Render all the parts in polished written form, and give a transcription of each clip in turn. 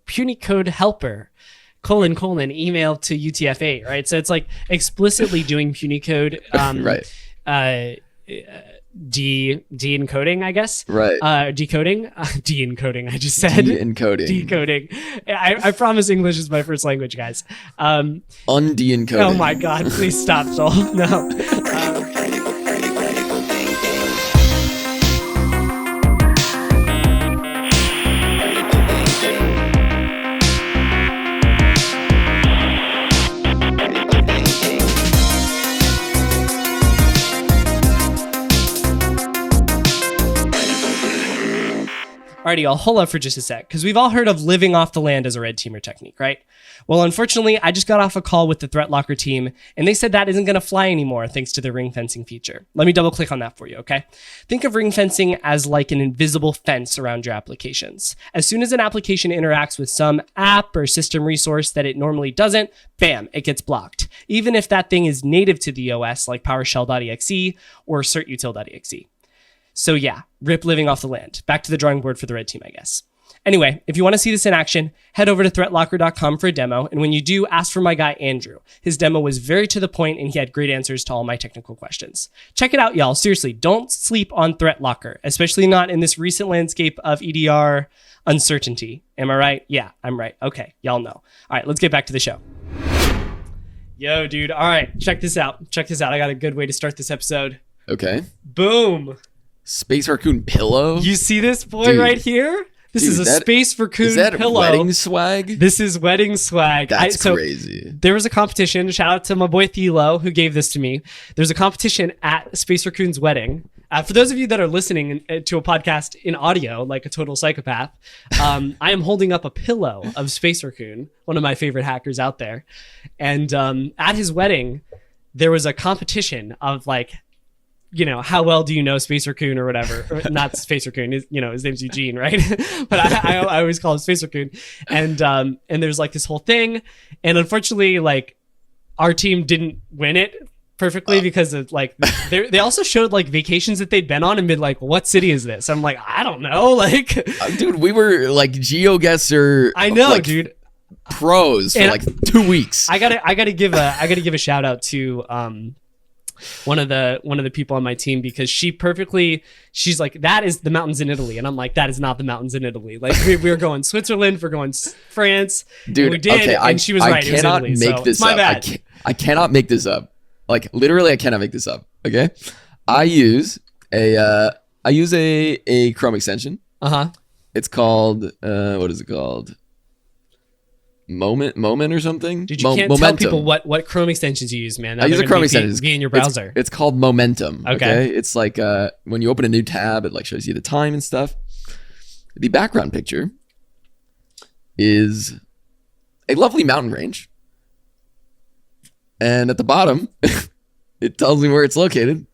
punycode helper email to UTF-8, right? So it's like explicitly doing punycode right. de-encoding, I guess. Right. Decoding. De-encoding, I just said. De-encoding. Decoding. I promise English is my first language, guys. Unde-encoding. Oh my God, please stop, Joel. No. Alrighty, I'll hold up for just a sec, because we've all heard of living off the land as a red teamer technique, right? Well, unfortunately, I just got off a call with the Threat Locker team, and they said that isn't going to fly anymore thanks to the ring fencing feature. Let me double click on that for you, okay? Think of ring fencing as like an invisible fence around your applications. As soon as an application interacts with some app or system resource that it normally doesn't, bam, it gets blocked. Even if that thing is native to the OS, like PowerShell.exe or certutil.exe. So yeah, rip living off the land. Back to the drawing board for the red team, I guess. Anyway, if you want to see this in action, head over to threatlocker.com for a demo. And when you do, ask for my guy, Andrew. His demo was very to the point and he had great answers to all my technical questions. Check it out, y'all. Seriously, don't sleep on Threat Locker, especially not in this recent landscape of EDR uncertainty. Am I right? Yeah, I'm right. Okay, y'all know. All right, let's get back to the show. Yo, dude. All right, check this out. I got a good way to start this episode. Okay. Boom. Space Raccoon pillow? You see this boy right here? This is a Space Raccoon pillow. Is that wedding swag? This is wedding swag. That's crazy. There was a competition. Shout out to my boy Thilo who gave this to me. There's a competition at Space Raccoon's wedding. For those of you that are listening to a podcast in audio, like a total psychopath, I am holding up a pillow of Space Raccoon, one of my favorite hackers out there. And at his wedding, there was a competition of like, you know, how well do you know Space Raccoon or whatever? Or not Space Raccoon, his name's Eugene, right? But I always call him Space Raccoon. And there's like this whole thing. And unfortunately, like our team didn't win it perfectly because of like, they also showed like vacations that they'd been on and been like, what city is this? I'm like, I don't know. Like, dude, we were like GeoGuessr. I know, like, dude. Pros for like 2 weeks. I gotta give a shout out to, one of the people on my team, because she's like, that is the mountains in Italy, and I'm like, that is not the mountains in Italy. Like we were going Switzerland, we're going France, dude. We did, okay, and she was right. I cannot it was make Italy, this so up. my bad. I cannot make this up. Like literally, I cannot make this up. Okay, I use a Chrome extension. It's called what is it called? Moment or something. Dude, you can't Momentum. tell people what Chrome extensions you use, man. I use a Chrome extension. Be in your browser. It's called Momentum. Okay. It's like when you open a new tab, it like shows you the time and stuff. The background picture is a lovely mountain range, and at the bottom, it tells me where it's located.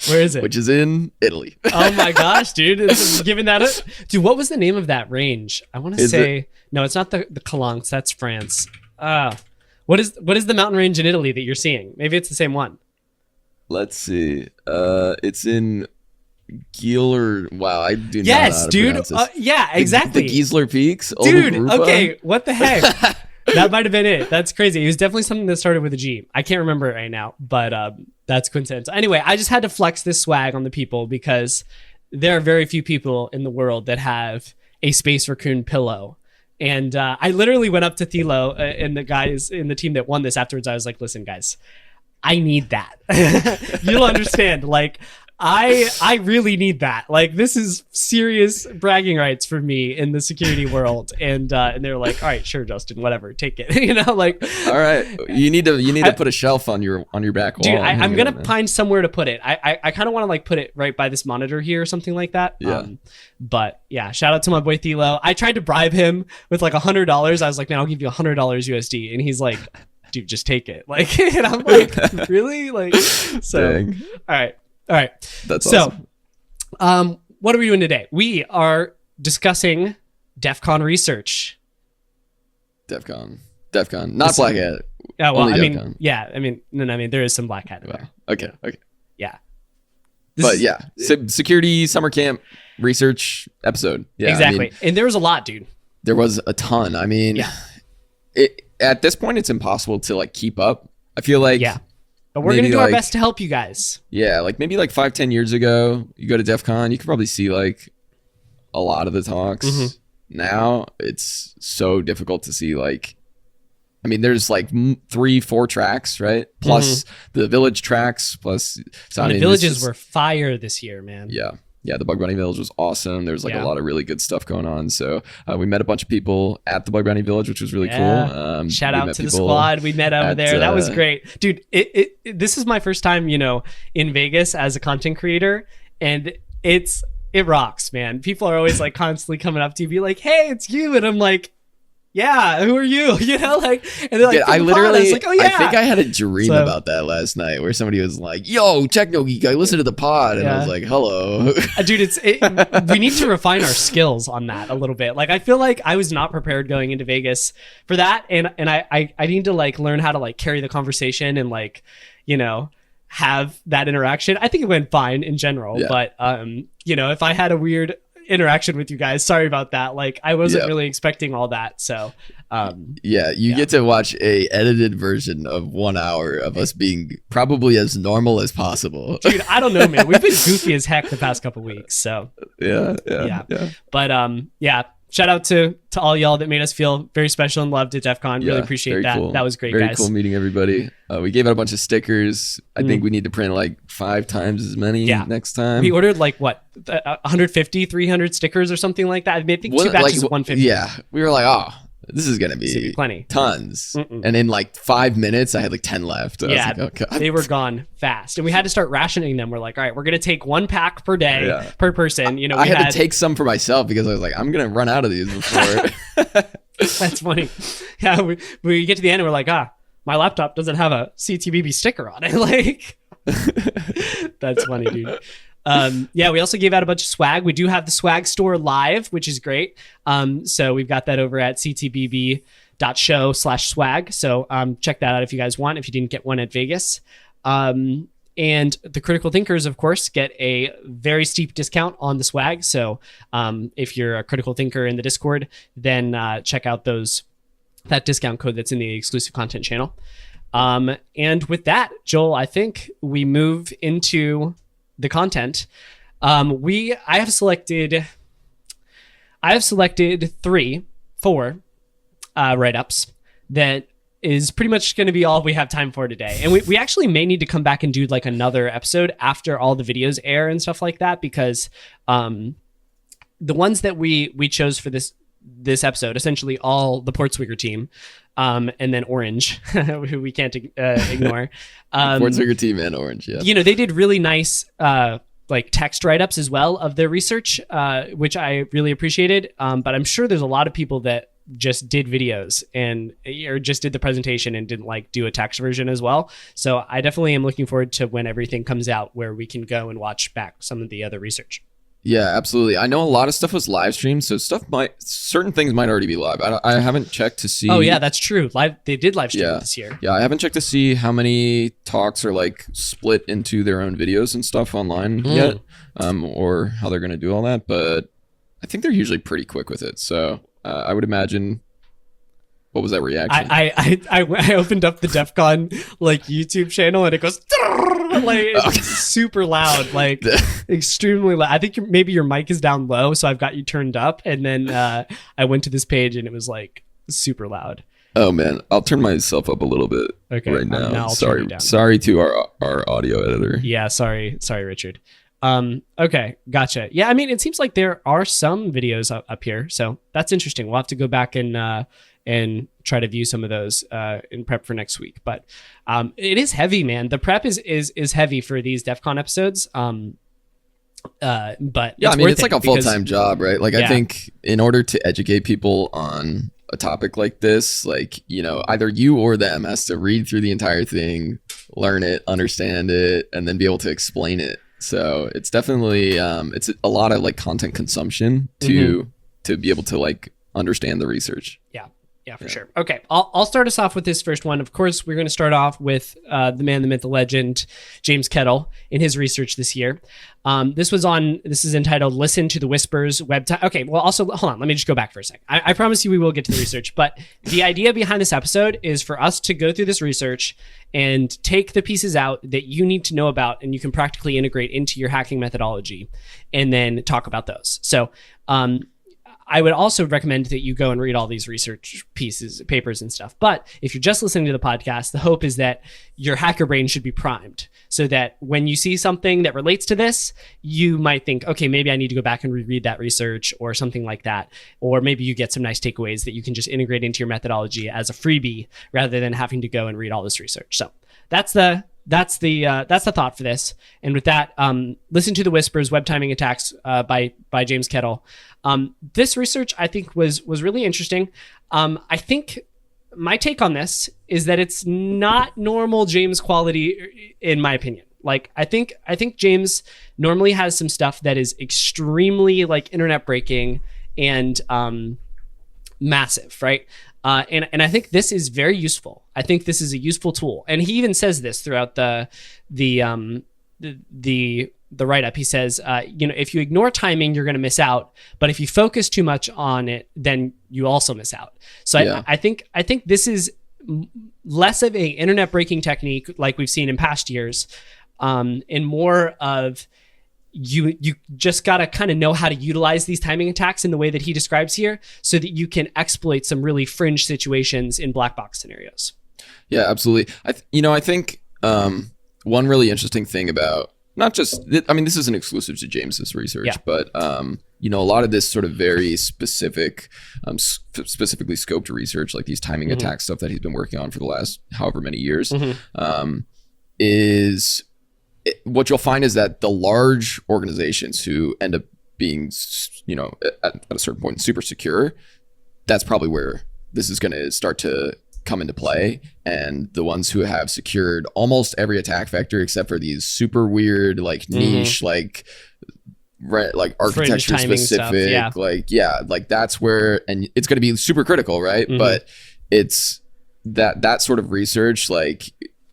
Where is it? Which is in Italy. Oh my gosh, dude! Giving that dude, what was the name of that range? I want to say no, it's not the Calanques. That's France. What is the mountain range in Italy that you're seeing? Maybe it's the same one. Let's see. It's in Giesler. Wow, I do not know how to dude. pronounce this. Yeah, exactly. The Giesler Peaks, dude. Okay, what the heck? That might have been it. That's crazy. It was definitely something that started with a G. I can't remember it right now, but that's coincidental. Anyway, I just had to flex this swag on the people because there are very few people in the world that have a Space Raccoon pillow. And I literally went up to Thilo and the guys in the team that won this afterwards. I was like, listen, guys, I need that. You'll understand. Like, I really need that. Like, this is serious bragging rights for me in the security world. And they're like, all right, sure, Justin, whatever, take it. Like, all right, you need to put a shelf on your back wall. Dude, I'm gonna find somewhere to put it. I kind of want to like put it right by this monitor here or something like that. Yeah. But yeah, shout out to my boy Thilo. I tried to bribe him with like $100. I was like, man, I'll give you $100 USD, and he's like, dude, just take it. Like, and I'm like, really? Like, so Dang. All right. That's awesome. So, what are we doing today? We are discussing DEFCON research. DEFCON, not Black Hat. Yeah, well, Only I mean, DEFCON. yeah, I mean, there is some Black Hat in there. Okay. Yeah. Security summer camp research episode. Yeah, exactly. And there was a lot, dude. there was a ton. I mean, Yeah. At this point, it's impossible to like keep up. I feel like, Yeah. But we're going to do our best to help you guys. Yeah, like maybe like 5-10 years ago, you go to DEFCON, you could probably see like a lot of the talks. Now it's so difficult to see. Like, I mean, there's like 3-4 tracks, right? Plus the village tracks, plus so, The villages were fire this year, man. Yeah, the Bug Bounty Village was awesome. There was like a lot of really good stuff going on. So we met a bunch of people at the Bug Bounty Village, which was really cool. Shout out to the squad we met over there. That was great. Dude, this is my first time, in Vegas as a content creator, and it rocks, man. People are always like constantly coming up to you, be like, hey, it's you. And I'm like, yeah, who are you? And they're like, I literally, was like, oh yeah. I think I had a dream about that last night where somebody was like, yo, Techno Geek, I listened to the pod. And I was like, hello. Dude, we need to refine our skills on that a little bit. Like, I feel like I was not prepared going into Vegas for that. And I need to like learn how to like carry the conversation and like, have that interaction. I think it went fine in general, but if I had a weird interaction with you guys, sorry about that. Like, I wasn't really expecting all that. So you get to watch a edited version of 1 hour of us being probably as normal as possible. Dude, I don't know, man. We've been goofy as heck the past couple weeks. So yeah. But shout out to all y'all that made us feel very special and loved at DEFCON. Really appreciate that. Cool. That was great, very guys. Cool meeting everybody. We gave out a bunch of stickers. I think we need to print like 5 times as many next time. We ordered like 150, 300 stickers or something like that. I think 2 batches of 150. Yeah. We were like, oh, this is going to be plenty. Tons. And in like 5 minutes, I had like 10 left. I was like, oh, God. They were gone fast. And we had to start rationing them. We're like, all right, we're going to take 1 pack per day per person. I had to take some for myself because I was like, I'm going to run out of these before. That's funny. Yeah, we get to the end and we're like, my laptop doesn't have a CTBB sticker on it. Like, that's funny, dude. We also gave out a bunch of swag. We do have the swag store live, which is great. So we've got that over at ctbb.show/swag. So check that out if you guys want, if you didn't get one at Vegas. And the critical thinkers, of course, get a very steep discount on the swag. So if you're a critical thinker in the Discord, then check out that discount code that's in the exclusive content channel. And with that, Joel, I think we move into the content. I have selected 4 write-ups that is pretty much going to be all we have time for today. And we actually may need to come back and do like another episode after all the videos air and stuff like that, because the ones that we chose for this episode, essentially all the Portswigger team, and then Orange, who we can't ignore. Portswigger team and Orange, yeah. They did really nice like text write-ups as well of their research, which I really appreciated. But I'm sure there's a lot of people that just did videos or just did the presentation and didn't like do a text version as well. So I definitely am looking forward to when everything comes out where we can go and watch back some of the other research. Yeah, absolutely. I know a lot of stuff was live streamed, so certain things might already be live. I haven't checked to see. Oh yeah, that's true. They did live stream this year. Yeah, I haven't checked to see how many talks are like split into their own videos and stuff online yet, or how they're going to do all that. But I think they're usually pretty quick with it. So I would imagine. What was that reaction? I opened up the DEFCON like YouTube channel and it goes like it's super loud, like extremely loud. I think maybe your mic is down low, so I've got you turned up. And then I went to this page and it was like super loud. Oh man, I'll turn myself up a little bit right now. Sorry to our audio editor. Yeah, sorry, Richard. Okay, gotcha. Yeah, I mean, it seems like there are some videos up here, so that's interesting. We'll have to go back and try to view some of those in prep for next week. But it is heavy, man. The prep is heavy for these DEFCON episodes. But yeah, I mean, it's like a full-time job, right? Like, I think in order to educate people on a topic like this, like, either you or them has to read through the entire thing, learn it, understand it, and then be able to explain it. So it's definitely it's a lot of like content consumption to be able to like understand the research. Yeah. Yeah, for sure. Okay, I'll start us off with this first one. Of course, we're going to start off with the man, the myth, the legend, James Kettle, in his research this year. This is entitled "Listen to the Whispers." Okay, well, also hold on. Let me just go back for a second. I promise you we will get to the research, but the idea behind this episode is for us to go through this research and take the pieces out that you need to know about, and you can practically integrate into your hacking methodology, and then talk about those. So, I would also recommend that you go and read all these research papers and stuff. But if you're just listening to the podcast, the hope is that your hacker brain should be primed so that when you see something that relates to this, you might think, okay, maybe I need to go back and reread that research or something like that. Or maybe you get some nice takeaways that you can just integrate into your methodology as a freebie rather than having to go and read all this research. So that's the thought for this. And with that, Listen to the Whispers, Web Timing Attacks by James Kettle. This research, I think, was really interesting. I think my take on this is that it's not normal James quality, in my opinion. Like, I think James normally has some stuff that is extremely like internet breaking and massive, right? And I think this is very useful. I think this is a useful tool. And he even says this throughout the write-up. He says, if you ignore timing, you're going to miss out. But if you focus too much on it, then you also miss out. So yeah. I think this is less of a internet breaking technique like we've seen in past years, and more of you just got to kind of know how to utilize these timing attacks in the way that he describes here so that you can exploit some really fringe situations in black box scenarios. Yeah, absolutely. I think one really interesting thing about not just, this isn't exclusive to James's research, but a lot of this sort of very specific, specifically scoped research, like these timing attack stuff that he's been working on for the last however many years, is what you'll find is that the large organizations who end up being, at a certain point, super secure, that's probably where this is going to start to come into play. And the ones who have secured almost every attack vector except for these super weird, like niche, like architecture specific, stuff, that's where, and it's going to be super critical, right? But it's that sort of research, like,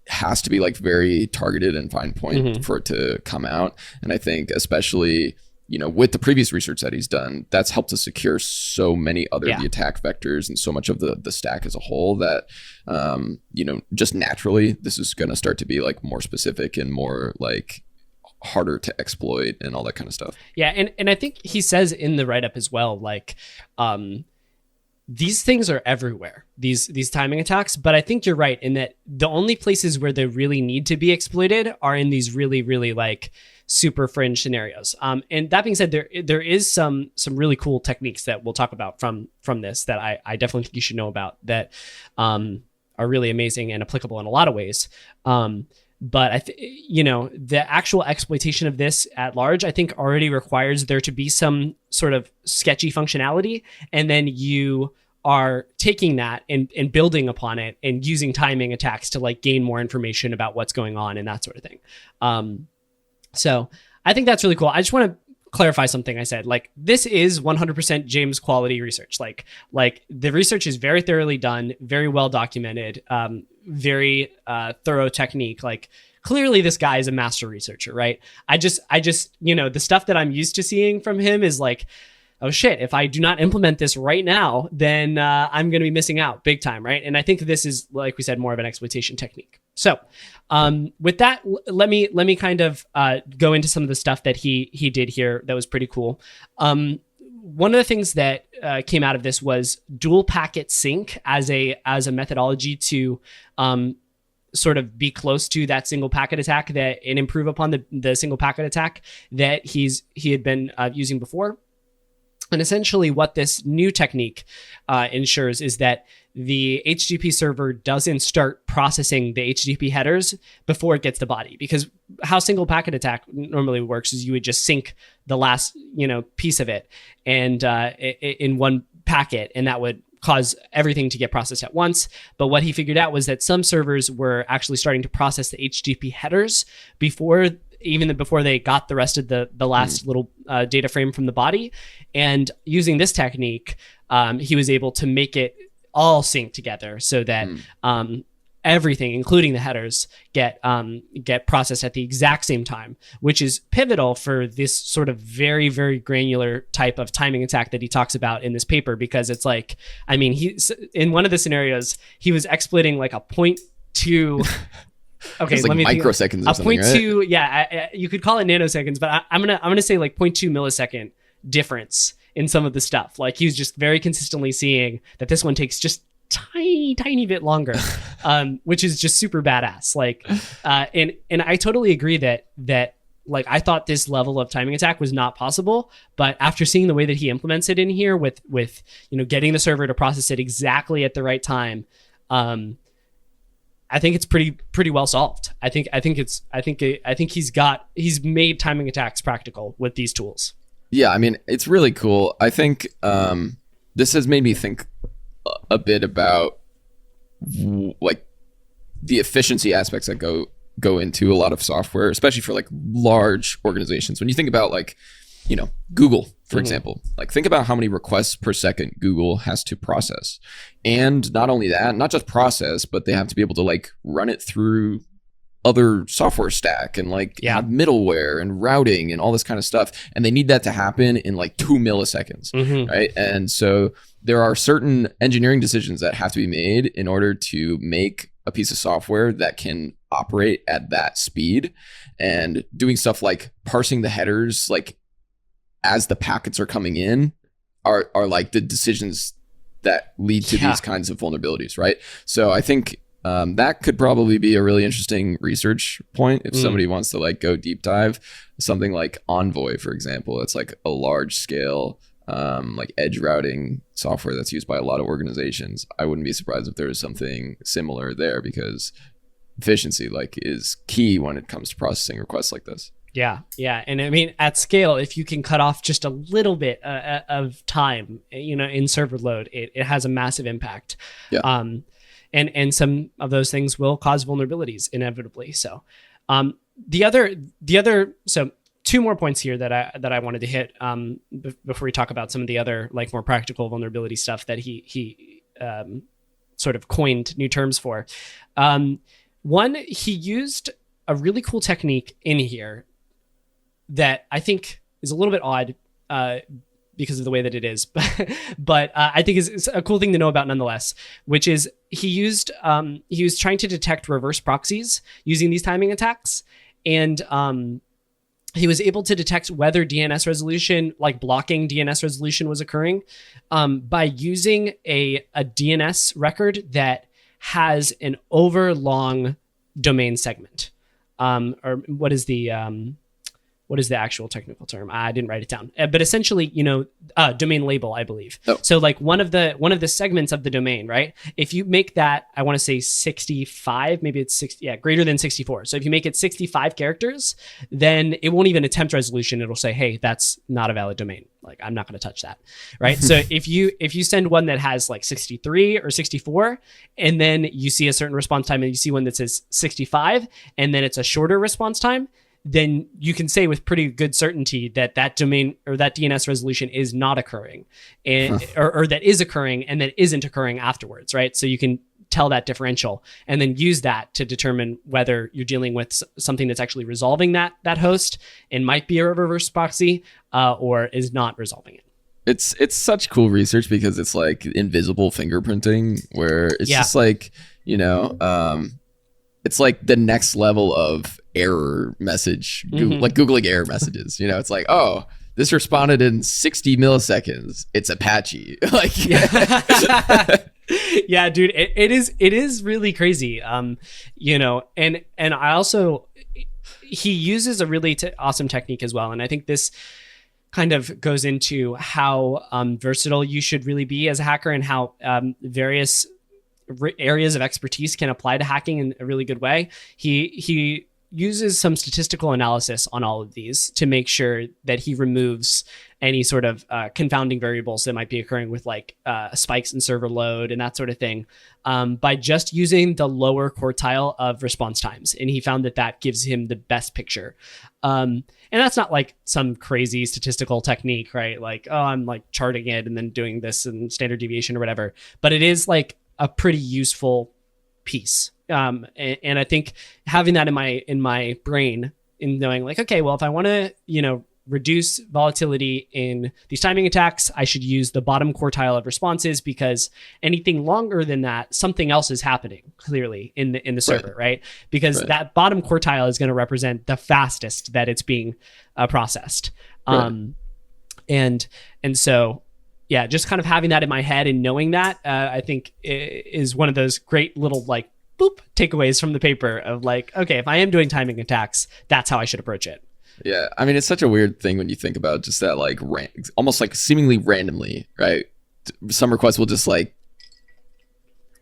has to be like very targeted and fine point for it to come out. And I think especially, with the previous research that he's done, that's helped to secure so many other the attack vectors and so much of the stack as a whole that, just naturally, this is going to start to be like more specific and more like harder to exploit and all that kind of stuff. Yeah. And I think he says in the write-up as well, like, these things are everywhere, these timing attacks. But I think you're right in that the only places where they really need to be exploited are in these really, really like super fringe scenarios. And that being said, there is some really cool techniques that we'll talk about from this that I definitely think you should know about that are really amazing and applicable in a lot of ways. But the actual exploitation of this at large, I think already requires there to be some sort of sketchy functionality. And then you are taking that and building upon it and using timing attacks to like gain more information about what's going on and that sort of thing. So I think that's really cool. I just want to clarify something I said. Like, this is 100% James quality research. Like the research is very thoroughly done, very well documented, very thorough technique. Like, clearly this guy is a master researcher, right? I just the stuff that I'm used to seeing from him is like, oh shit, if I do not implement this right now, then I'm going to be missing out big time, right? And I think this is, like we said, more of an exploitation technique. So with that, let me kind of go into some of the stuff that he did here that was pretty cool. One of the things that came out of this was dual packet sync as a methodology to sort of be close to that single packet attack and improve upon the single packet attack that he had been using before. And essentially what this new technique ensures is that the HTTP server doesn't start processing the HTTP headers before it gets the body. Because how single packet attack normally works is you would just sync the last piece of it and in one packet, and that would cause everything to get processed at once. But what he figured out was that some servers were actually starting to process the HTTP headers before they got the rest of the last little data frame from the body. And using this technique, he was able to make it all sync together so that everything, including the headers, get processed at the exact same time, which is pivotal for this sort of very, very granular type of timing attack that he talks about in this paper. Because it's like, I mean, in one of the scenarios, he was exploiting like a 0.2. Okay, like microseconds or something, right? 0.2, yeah, you could call it nanoseconds, but I'm gonna say like 0.2 millisecond difference in some of the stuff. Like, he was just very consistently seeing that this one takes just tiny bit longer, which is just super badass. Like, and I totally agree that like, I thought this level of timing attack was not possible, but after seeing the way that he implements it in here with getting the server to process it exactly at the right time, I think it's pretty well solved. I think he's made timing attacks practical with these tools. Yeah, I mean, it's really cool. I think this has made me think a bit about like the efficiency aspects that go into a lot of software, especially for like large organizations. When you think about like, Google, for example, like think about how many requests per second Google has to process. And not only that, not just process, but they have to be able to like run it through other software stack and like have middleware and routing and all this kind of stuff. And they need that to happen in like 2 milliseconds, right? And so there are certain engineering decisions that have to be made in order to make a piece of software that can operate at that speed. And doing stuff like parsing the headers, like as the packets are coming in, are like the decisions that lead to these kinds of vulnerabilities, right? So I think that could probably be a really interesting research point if somebody wants to like go deep dive. Something like Envoy, for example, it's like a large scale like edge routing software that's used by a lot of organizations. I wouldn't be surprised if there was something similar there, because efficiency like is key when it comes to processing requests like this. Yeah. And I mean, at scale, if you can cut off just a little bit of time, in server load, it has a massive impact. Yeah. And some of those things will cause vulnerabilities inevitably. So, the other, so 2 more points here that I wanted to hit before we talk about some of the other like more practical vulnerability stuff that he sort of coined new terms for. One, he used a really cool technique in here that I think is a little bit odd because of the way that it is, but I think is a cool thing to know about nonetheless, which is he was trying to detect reverse proxies using these timing attacks. And he was able to detect whether DNS resolution, like blocking DNS resolution, was occurring by using a DNS record that has an overlong domain segment. Or what is the actual technical term? I didn't write it down, but essentially, domain label, I believe. Oh. So like one of the segments of the domain, right? If you make that, I want to say 65, maybe it's 60, greater than 64. So if you make it 65 characters, then it won't even attempt resolution. It'll say, hey, that's not a valid domain. Like, I'm not going to touch that, right? So if you send one that has like 63 or 64, and then you see a certain response time, and you see one that says 65, and then it's a shorter response time, then you can say with pretty good certainty that domain or that DNS resolution is not occurring, and or that is occurring and that isn't occurring afterwards, right? So you can tell that differential and then use that to determine whether you're dealing with something that's actually resolving that host and might be a reverse proxy or is not resolving it. It's such cool research because it's like invisible fingerprinting, where it's just like, it's like the next level of error message, like Googling error messages. It's like, oh, this responded in 60 milliseconds. It's Apache. Like, yeah, dude, it is really crazy. And I also, he uses a really awesome technique as well. And I think this kind of goes into how versatile you should really be as a hacker, and how various areas of expertise can apply to hacking in a really good way. He uses some statistical analysis on all of these to make sure that he removes any sort of confounding variables that might be occurring with like spikes in server load and that sort of thing, by just using the lower quartile of response times. And he found that gives him the best picture. And that's not like some crazy statistical technique, right? Like, oh, I'm like charting it and then doing this and standard deviation or whatever. But it is like a pretty useful piece. And I think having that in my brain, in knowing like, okay, well, if I want to, reduce volatility in these timing attacks, I should use the bottom quartile of responses, because anything longer than that, something else is happening clearly in the server, right? Because that bottom quartile is going to represent the fastest that it's being processed. And so, yeah, just kind of having that in my head and knowing that, I think is one of those great little like boop takeaways from the paper of like, okay, if I am doing timing attacks, that's how I should approach it. Yeah, I mean, it's such a weird thing when you think about just that, like, almost like seemingly randomly, right? Some requests will just like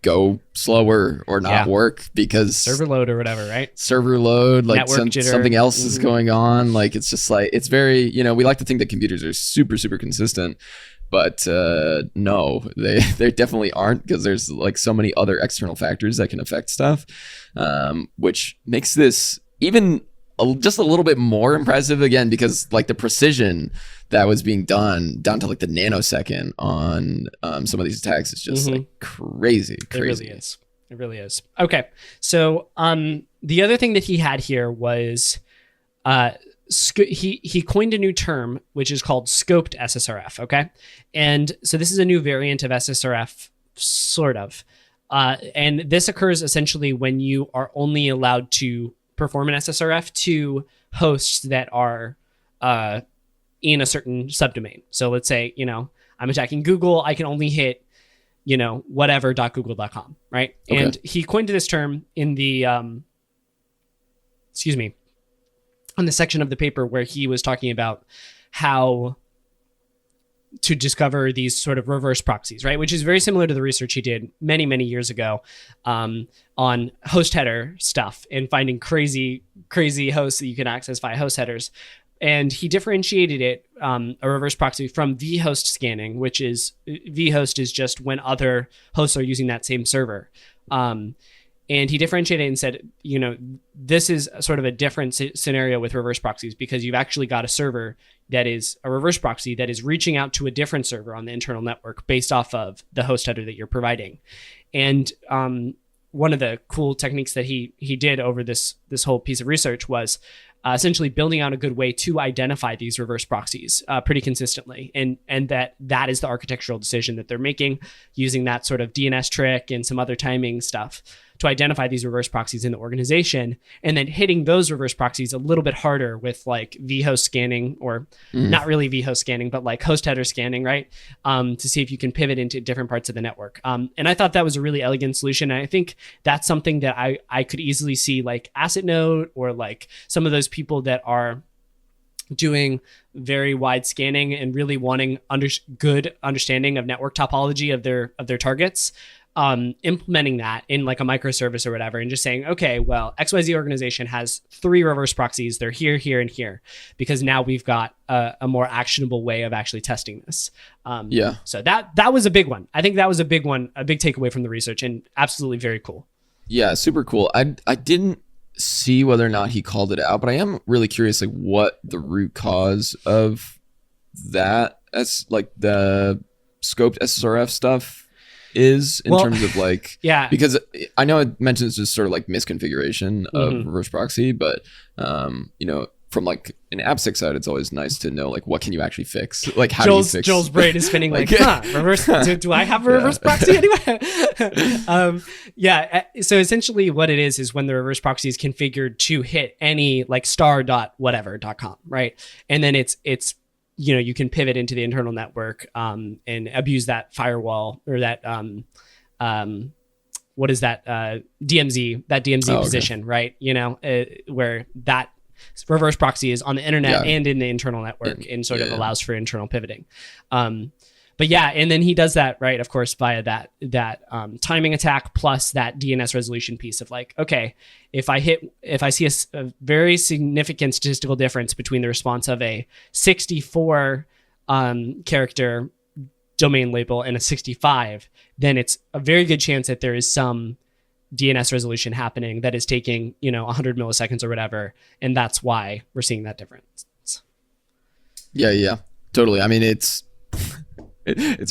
go slower or not work because server load or whatever, right? Server load, like something else is going on. Like, it's just like, it's very, we like to think that computers are super, super consistent, but no, they definitely aren't, because there's like so many other external factors that can affect stuff, which makes this even just a little bit more impressive, again, because like the precision that was being done down to like the nanosecond on some of these attacks is just like crazy. It really is. Okay, so the other thing that he had here was he coined a new term which is called scoped SSRF. Okay, and so this is a new variant of SSRF, sort of, and this occurs essentially when you are only allowed to perform an SSRF to hosts that are in a certain subdomain. So let's say, I'm attacking Google, I can only hit, whatever.google.com, right? Okay. And he coined this term in the, on the section of the paper where he was talking about how to discover these sort of reverse proxies, right? Which is very similar to the research he did many, many years ago on host header stuff and finding crazy hosts that you can access via host headers. And he differentiated it, a reverse proxy, from vhost scanning, which is, vhost is just when other hosts are using that same server. And he differentiated and said, this is sort of a different scenario with reverse proxies, because you've actually got a server that is a reverse proxy that is reaching out to a different server on the internal network based off of the host header that you're providing. And one of the cool techniques that he did over this whole piece of research was essentially building out a good way to identify these reverse proxies pretty consistently. And that is the architectural decision that they're making, using that sort of DNS trick and some other timing stuff to identify these reverse proxies in the organization, and then hitting those reverse proxies a little bit harder with like vhost scanning, or not really vhost scanning, but like host header scanning, right? To see if you can pivot into different parts of the network. And I thought that was a really elegant solution. And I think that's something that I could easily see like AssetNode, or like some of those people that are doing very wide scanning and really wanting good understanding of network topology of their targets, implementing that in like a microservice or whatever, and just saying, okay, well, XYZ organization has 3 reverse proxies. They're here, here, and here, because now we've got a more actionable way of actually testing this. So that was a big one. I think that was a big one, a big takeaway from the research, and absolutely very cool. Yeah, super cool. I didn't see whether or not he called it out, but I am really curious, like, what the root cause of that, as like the scoped SSRF stuff is in terms of like, because I know it mentions just sort of like misconfiguration of reverse proxy, but from like an AppSec side, it's always nice to know like what can you actually fix, like how do you fix. Joel's brain is spinning like reverse. Do I have a reverse proxy anyway? So essentially, what it is when the reverse proxy is configured to hit any like star.whatever.com, right? And then it's you can pivot into the internal network and abuse that firewall, or that what is that DMZ position, right? Where that reverse proxy is on the internet and in the internal network, and sort of allows for internal pivoting. But yeah, and then he does that, right, of course, via that timing attack plus that DNS resolution piece of like, okay, if I see a very significant statistical difference between the response of a 64 character domain label and a 65, then it's a very good chance that there is some DNS resolution happening that is taking, 100 milliseconds or whatever, and that's why we're seeing that difference. Yeah, totally. I mean, it's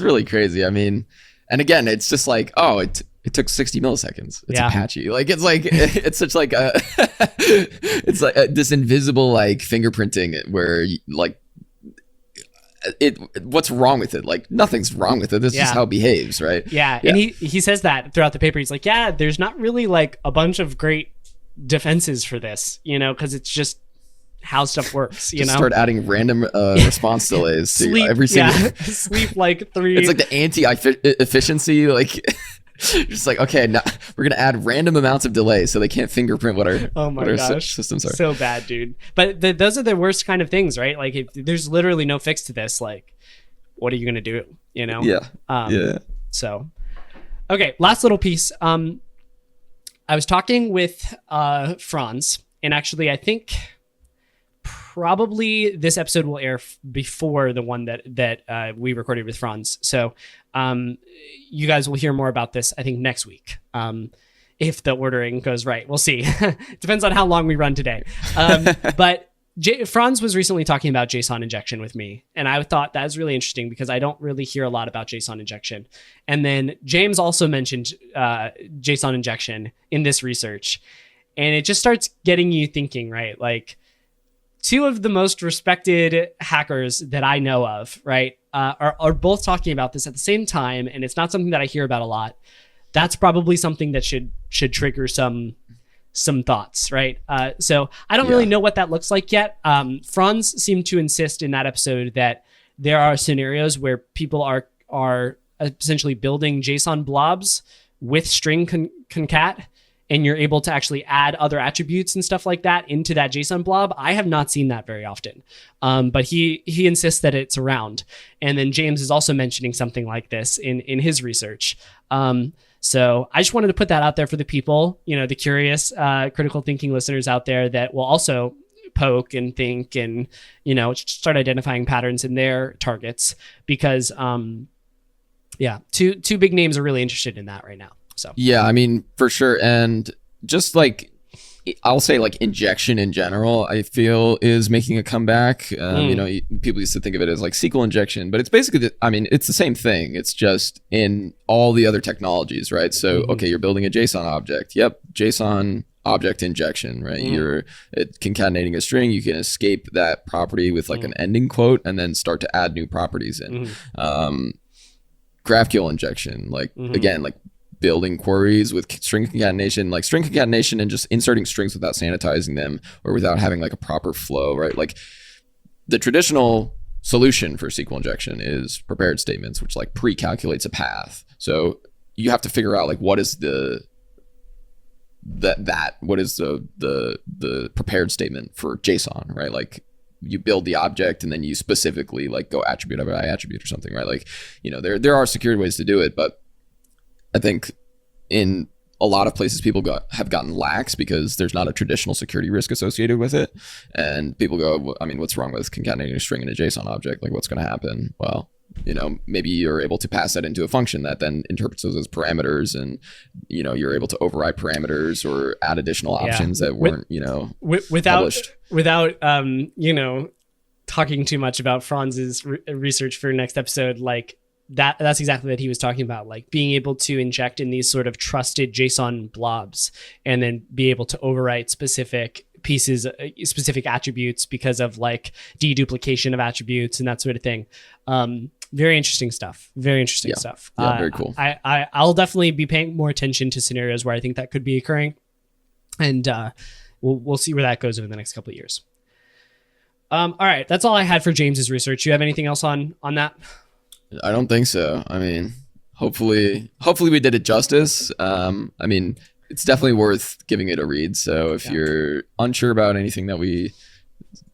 really crazy. I mean, and again, it's just like, oh, it took 60 milliseconds. It's Apache. It's such like it's like this invisible like fingerprinting where like what's wrong with it? Like nothing's wrong with it. This is how it behaves, right? Yeah. And he says that throughout the paper. He's like, yeah, there's not really like a bunch of great defenses for this, because it's just how stuff works, Just start adding random response delays to every single sleep like 3. It's like the anti-efficiency, like just like, okay, now we're gonna add random amounts of delay so they can't fingerprint what our systems are. So bad, dude. But those are the worst kind of things, right? Like if there's literally no fix to this, like what are you gonna do? Yeah. So okay, last little piece. I was talking with Franz, and actually I think probably this episode will air before the one that we recorded with Franz. So you guys will hear more about this, I think, next week. If the ordering goes right. We'll see. Depends on how long we run today. But Franz was recently talking about JSON injection with me, and I thought that was really interesting because I don't really hear a lot about JSON injection. And then James also mentioned JSON injection in this research, and it just starts getting you thinking, right? Like, two of the most respected hackers that I know of, right, are both talking about this at the same time, and it's not something that I hear about a lot. That's probably something that should trigger some thoughts, right? So I don't really know what that looks like yet. Franz seemed to insist in that episode that there are scenarios where people are essentially building JSON blobs with string concat, and you're able to actually add other attributes and stuff like that into that JSON blob. I have not seen that very often, but he insists that it's around. And then James is also mentioning something like this in his research. So I just wanted to put that out there for the people, the curious, critical thinking listeners out there that will also poke and think and, start identifying patterns in their targets because, two big names are really interested in that right now. So yeah, I mean, for sure. And just like, I'll say like injection in general, I feel is making a comeback. People used to think of it as like SQL injection, but it's basically, it's the same thing. It's just in all the other technologies, right? So, okay, you're building a JSON object. Yep. JSON object injection, right? You're concatenating a string. You can escape that property with like an ending quote and then start to add new properties in. GraphQL injection, like again, like building queries with string concatenation and just inserting strings without sanitizing them or without having like a proper flow, right? Like the traditional solution for SQL injection is prepared statements, which like pre-calculates a path. So you have to figure out like what is the prepared statement for JSON, right? Like you build the object and then you specifically like go attribute by attribute or something, right? Like, there are secured ways to do it, but I think in a lot of places people have gotten lax because there's not a traditional security risk associated with it. And people go, what's wrong with concatenating a string in a JSON object? Like what's going to happen? Well, maybe you're able to pass that into a function that then interprets those as parameters and, you're able to override parameters or add additional options that weren't, published. Without, talking too much about Franz's research for next episode, like, that's exactly what he was talking about, like being able to inject in these sort of trusted JSON blobs and then be able to overwrite specific pieces, specific attributes because of like deduplication of attributes and that sort of thing. Very interesting stuff. Stuff. Yeah, very cool. I'll definitely be paying more attention to scenarios where I think that could be occurring, and we'll see where that goes over the next couple of years. All right, that's all I had for James's research. You have anything else on that? I don't think so. Hopefully we did it justice. It's definitely worth giving it a read. So if you're unsure about anything that we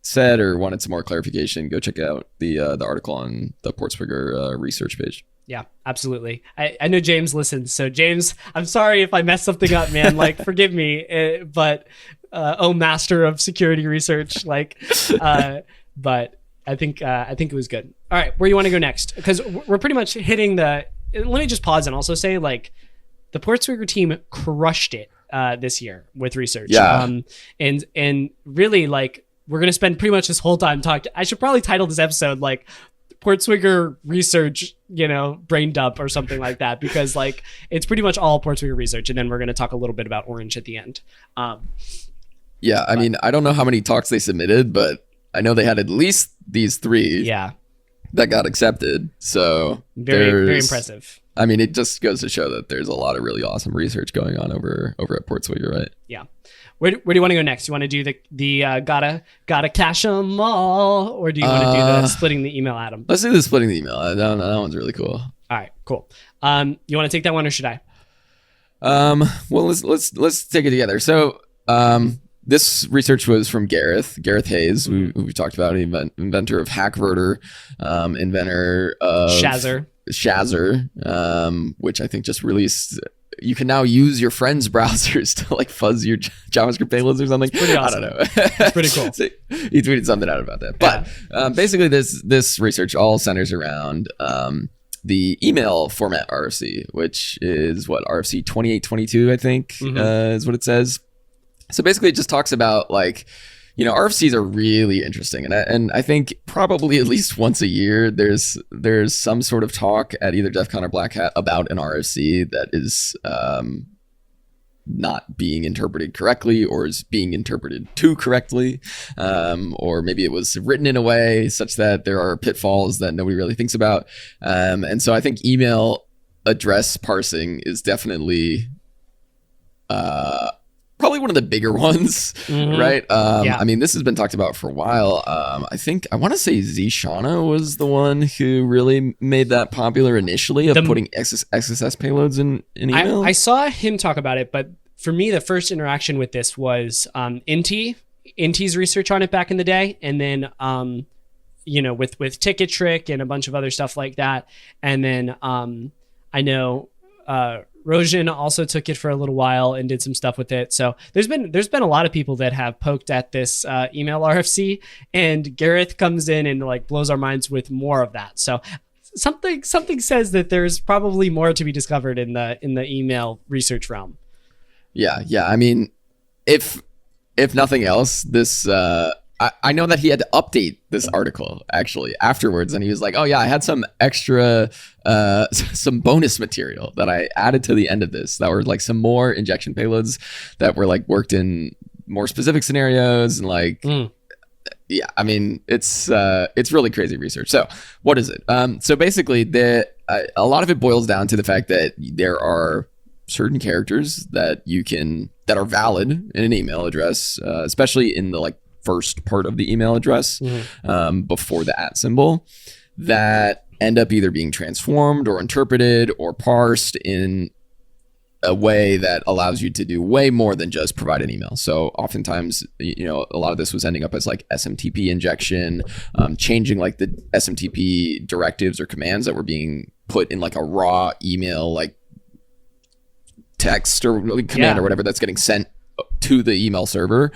said or wanted some more clarification, go check out the article on the Portswigger research page. Yeah, absolutely. I know James listens, so James, I'm sorry if I messed something up, man. Like, forgive me, but master of security research, but I think it was good. All right, where you want to go next? Because we're pretty much hitting the. Let me just pause and also say, like, the Portswigger team crushed it this year with research. Yeah. And really, like, we're gonna spend pretty much this whole time talking. I should probably title this episode like Portswigger research, brain dump or something like that, because like it's pretty much all Portswigger research, and then we're going to talk a little bit about Orange at the end. Yeah, I mean, I don't know how many talks they submitted, but I know they had at least these 3 that got accepted. So very impressive. I mean, it just goes to show that there's a lot of really awesome research going on over at Portswigger, right? Yeah. Where do you want to go next? You want to do the gotta cache them all, or do you want to do the splitting the email atom? Let's do the splitting the email. That one's really cool. All right, cool. You want to take that one, or should I? Well, let's take it together. So this research was from Gareth Hayes, who we talked about, inventor of Hackverter, inventor of Shazzer, which I think just released. You can now use your friends' browsers to like fuzz your JavaScript payloads or something. Pretty awesome. I don't know. It's pretty cool. So he tweeted something out about that. But basically, this research all centers around the email format RFC, which is what RFC 2822, I think, is what it says. So basically, it just talks about like, RFCs are really interesting, and I think probably at least once a year there's some sort of talk at either DEFCON or Black Hat about an RFC that is not being interpreted correctly, or is being interpreted too correctly, or maybe it was written in a way such that there are pitfalls that nobody really thinks about, and so I think email address parsing is definitely probably one of the bigger ones, right? I mean, this has been talked about for a while. I want to say Zshana was the one who really made that popular initially, of putting XSS payloads in email. I saw him talk about it, but for me, the first interaction with this was Inti's research on it back in the day, and then with Ticket Trick and a bunch of other stuff like that, and then I know Roshan also took it for a little while and did some stuff with it. So there's been a lot of people that have poked at this email RFC, and Gareth comes in and like blows our minds with more of that. So something says that there's probably more to be discovered in the email research realm. Yeah. I mean, if nothing else, this I know that he had to update this article actually afterwards, and he was like, "Oh yeah, I had some extra, some bonus material that I added to the end of this that were like some more injection payloads that were like worked in more specific scenarios and like." Yeah, I mean, it's really crazy research. So what is it? So basically, a lot of it boils down to the fact that there are certain characters that are valid in an email address, especially in the like first part of the email address, before the @ symbol, that end up either being transformed or interpreted or parsed in a way that allows you to do way more than just provide an email. So oftentimes, a lot of this was ending up as like SMTP injection, changing like the SMTP directives or commands that were being put in like a raw email, like text or command or whatever that's getting sent to the email server.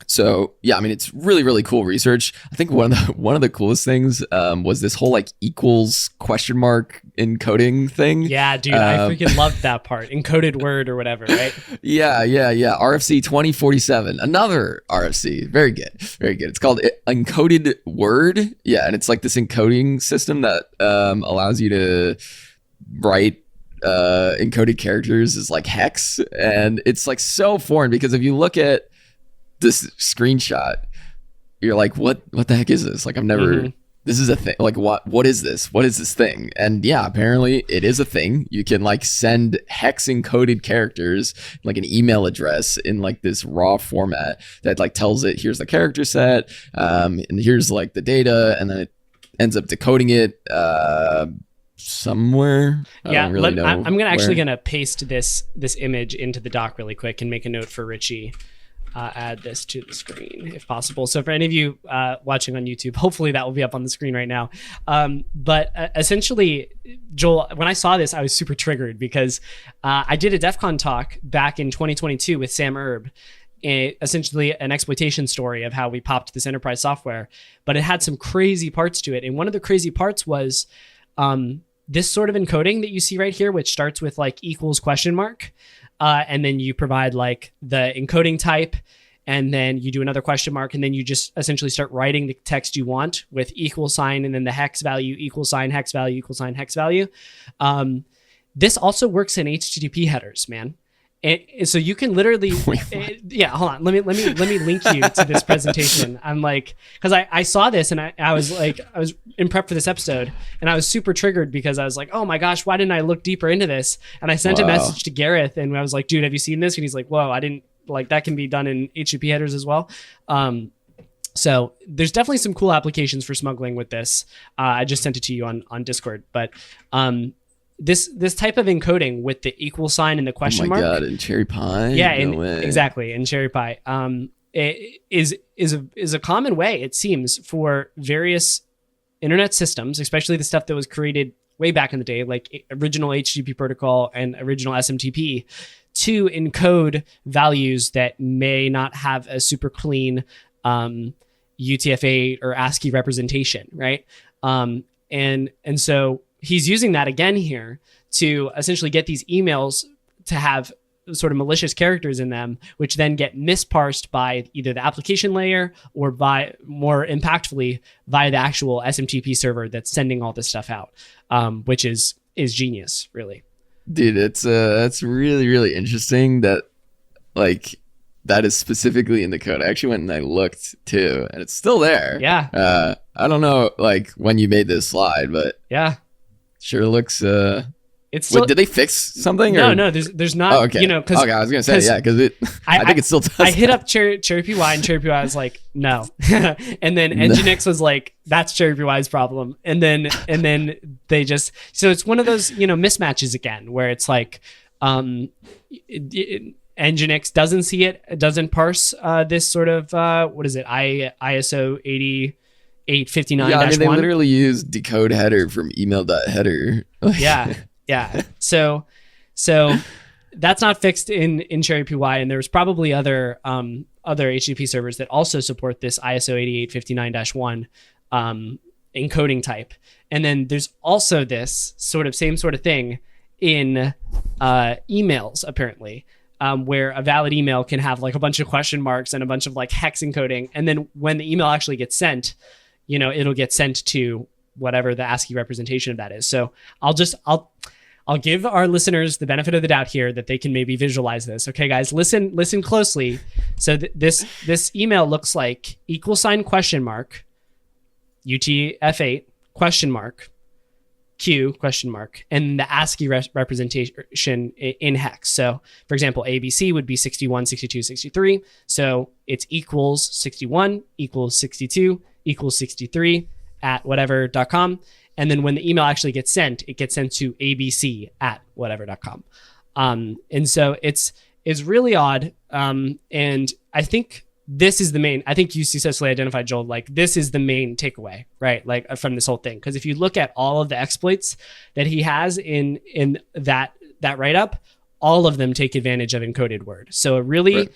So yeah, I mean, it's really, really cool research. I think one of the coolest things was this whole like equals question mark encoding thing. Yeah, dude, I freaking loved that part. Encoded word or whatever, right? Yeah. RFC 2047, another RFC. Very good. It's called encoded word. Yeah, and it's like this encoding system that allows you to write encoded characters as like hex, and it's like so foreign because if you look at this screenshot, you're like, what the heck is this? Like, I've never this is a thing. Like, what is this? What is this thing? And yeah, apparently it is a thing. You can like send hex encoded characters, like an email address, in like this raw format that like tells it, here's the character set, and here's like the data, and then it ends up decoding it somewhere. I'm actually gonna paste this image into the doc really quick and make a note for Richie. add this to the screen if possible. So for any of you watching on YouTube, hopefully that will be up on the screen right now. But essentially, Joel, when I saw this, I was super triggered because I did a DEFCON talk back in 2022 with Sam Erb, essentially an exploitation story of how we popped this enterprise software, but it had some crazy parts to it. And one of the crazy parts was this sort of encoding that you see right here, which starts with like equals question mark. And then you provide like the encoding type, and then you do another question mark, and then you just essentially start writing the text you want with equal sign, and then the hex value, equal sign, hex value, equal sign, hex value. This also works in HTTP headers, man. So you can literally, hold on. Let me link you to this presentation. I'm like, because I saw this and I was in prep for this episode, and I was super triggered because I was like, oh my gosh, why didn't I look deeper into this? And I sent a message to Gareth, and I was like, dude, have you seen this? And he's like, whoa, I didn't, like, that can be done in HTTP headers as well. So there's definitely some cool applications for smuggling with this. I just sent it to you on Discord, but this type of encoding with the equal sign and the question mark. Oh my god! In Cherry Pie. Yeah, exactly in Cherry Pie. It is a common way, it seems, for various internet systems, especially the stuff that was created way back in the day, like original HTTP protocol and original SMTP, to encode values that may not have a super clean UTF-8 or ASCII representation, right? And so he's using that again here to essentially get these emails to have sort of malicious characters in them, which then get misparsed by either the application layer or by, more impactfully, via the actual SMTP server that's sending all this stuff out, which is genius, really. Dude, it's really, really interesting that, like, that is specifically in the code. I actually went and I looked too, and it's still there. Yeah. I don't know, like, when you made this slide, but yeah. Sure looks. It's still, did they fix something? No, there's not. Oh, okay. You know, because I was gonna say because I think it still does. I hit up Cherry PY, and Cherry PY was like, no, and then Nginx was like, that's Cherry PY's problem, and then they just, so it's one of those, you know, mismatches again, where it's like, Nginx doesn't see it, doesn't parse this sort of what is it, ISO 8859-1. Yeah, I mean, they literally use decode header from email.header. Yeah. So that's not fixed in Cherry PY, and there's probably other HTTP servers that also support this ISO 8859-1 encoding type. And then there's also this same sort of thing in emails, apparently. Where a valid email can have like a bunch of question marks and a bunch of like hex encoding. And then when the email actually gets sent, you know, it'll get sent to whatever the ASCII representation of that is. So I'll give our listeners the benefit of the doubt here that they can maybe visualize this. Okay, guys, listen closely. So this email looks like equal sign question mark, UTF-8 question mark, Q question mark, and the ASCII representation in hex. So for example, ABC would be 61, 62, 63. So it's equals 61 equals 62 equals 63 at whatever.com. And then when the email actually gets sent, it gets sent to ABC at whatever.com. And so it's really odd. And I think this is the main, I think you successfully identified, Joel, like this is the main takeaway, right? Like from this whole thing. Because if you look at all of the exploits that he has in that write-up, all of them take advantage of encoded word. So a really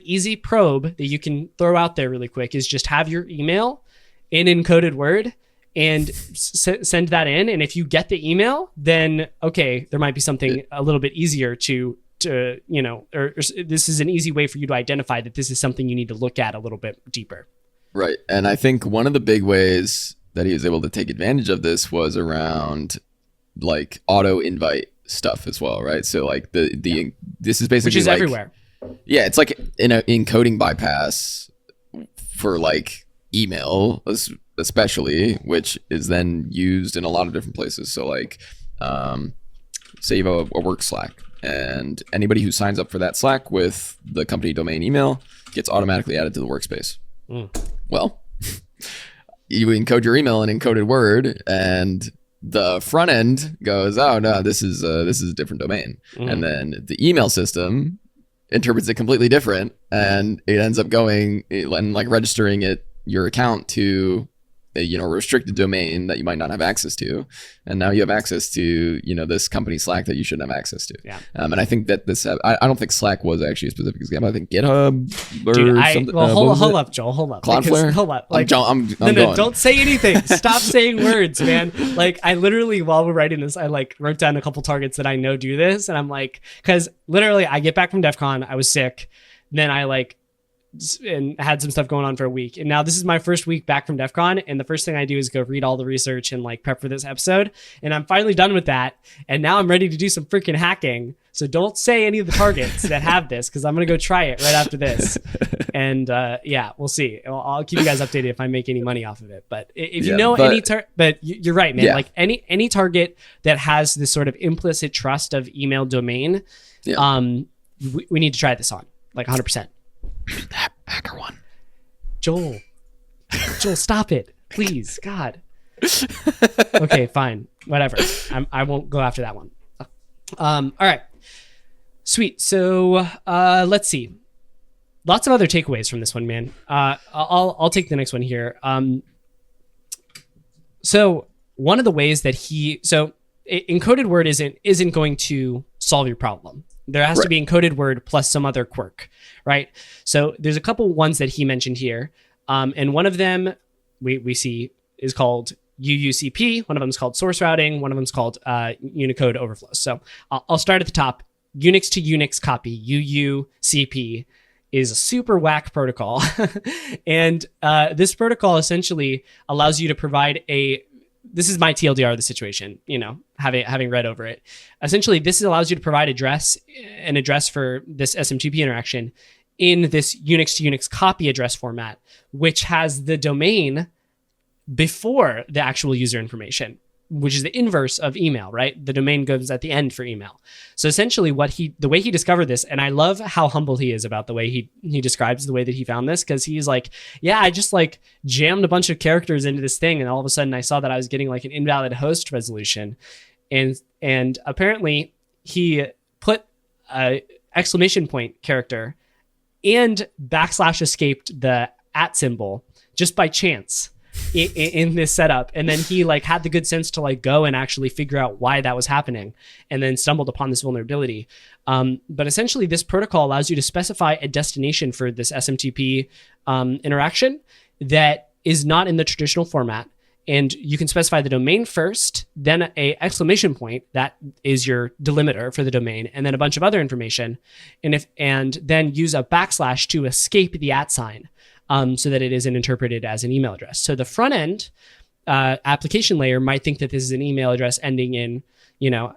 easy probe that you can throw out there really quick is just have your email in encoded word and send that in. And if you get the email, then okay, there might be something a little bit easier to you know, or this is an easy way for you to identify that this is something you need to look at a little bit deeper. Right. And I think one of the big ways that he was able to take advantage of this was around like auto invite stuff as well, right? So like this is basically, which is like, everywhere. Yeah, it's like an encoding bypass for like email especially, which is then used in a lot of different places. So like say you have a work Slack, and anybody who signs up for that Slack with the company domain email gets automatically added to the workspace. Well, you encode your email in encoded word, and the front end goes, oh no, this is a different domain. And then the email system interprets it completely different, and it ends up going and like registering your account to a restricted domain that you might not have access to, and now you have access to this company Slack that you shouldn't have access to. Yeah. And I think that I don't think Slack was actually a specific example. I think GitHub or something. Well, hold up, Joel. Hold up. Cloudflare. Hold up. Like, I'm no, going. don't say anything. Stop saying words, man. Like, I literally, while we're writing this, I like wrote down a couple targets that I know do this, and I'm like, because literally, I get back from DEFCON, I was sick, then I like. And had some stuff going on for a week, and now this is my first week back from DEFCON, and the first thing I do is go read all the research and like prep for this episode, and I'm finally done with that, and now I'm ready to do some freaking hacking. So don't say any of the targets that have this, because I'm gonna go try it right after this. And yeah, we'll see. I'll keep you guys updated if I make any money off of it. But if you know any but you're right, man. Yeah. Like any target that has this sort of implicit trust of email domain, we need to try this on, like 100%. Hacker one. Joel, stop it, please. God. Okay, fine, whatever. I won't go after that one. All right, sweet. So let's see. Lots of other takeaways from this one, man. I'll take the next one here. So one of the ways that encoded word isn't going to solve your problem. There has to be encoded word plus some other quirk, right? So there's a couple ones that he mentioned here. And one of them we see is called UUCP. One of them is called source routing. One of them is called Unicode overflows. So I'll start at the top. Unix to Unix copy, UUCP, is a super whack protocol. And this protocol essentially allows you to provide this is my TLDR of the situation, having read over it. Essentially, this allows you to provide an address for this SMTP interaction in this Unix to Unix copy address format, which has the domain before the actual user information, which is the inverse of email, right? The domain goes at the end for email. So essentially the way he discovered this, and I love how humble he is about the way he describes the way that he found this, because he's like, yeah, I just like jammed a bunch of characters into this thing, and all of a sudden I saw that I was getting like an invalid host resolution. And apparently he put a exclamation point character and / escaped the @ symbol just by chance in this setup, and then he like had the good sense to like go and actually figure out why that was happening, and then stumbled upon this vulnerability. But essentially this protocol allows you to specify a destination for this SMTP interaction that is not in the traditional format, and you can specify the domain first, then a exclamation point that is your delimiter for the domain, and then a bunch of other information, and then use a / to escape the @ sign. So that it isn't interpreted as an email address. So the front end application layer might think that this is an email address ending in,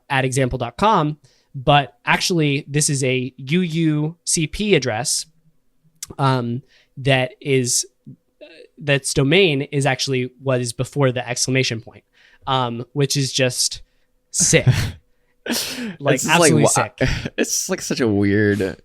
@example.com, but actually this is a UUCP address that's domain is actually what is before the exclamation point, which is just sick. Like it's absolutely sick. It's like such a weird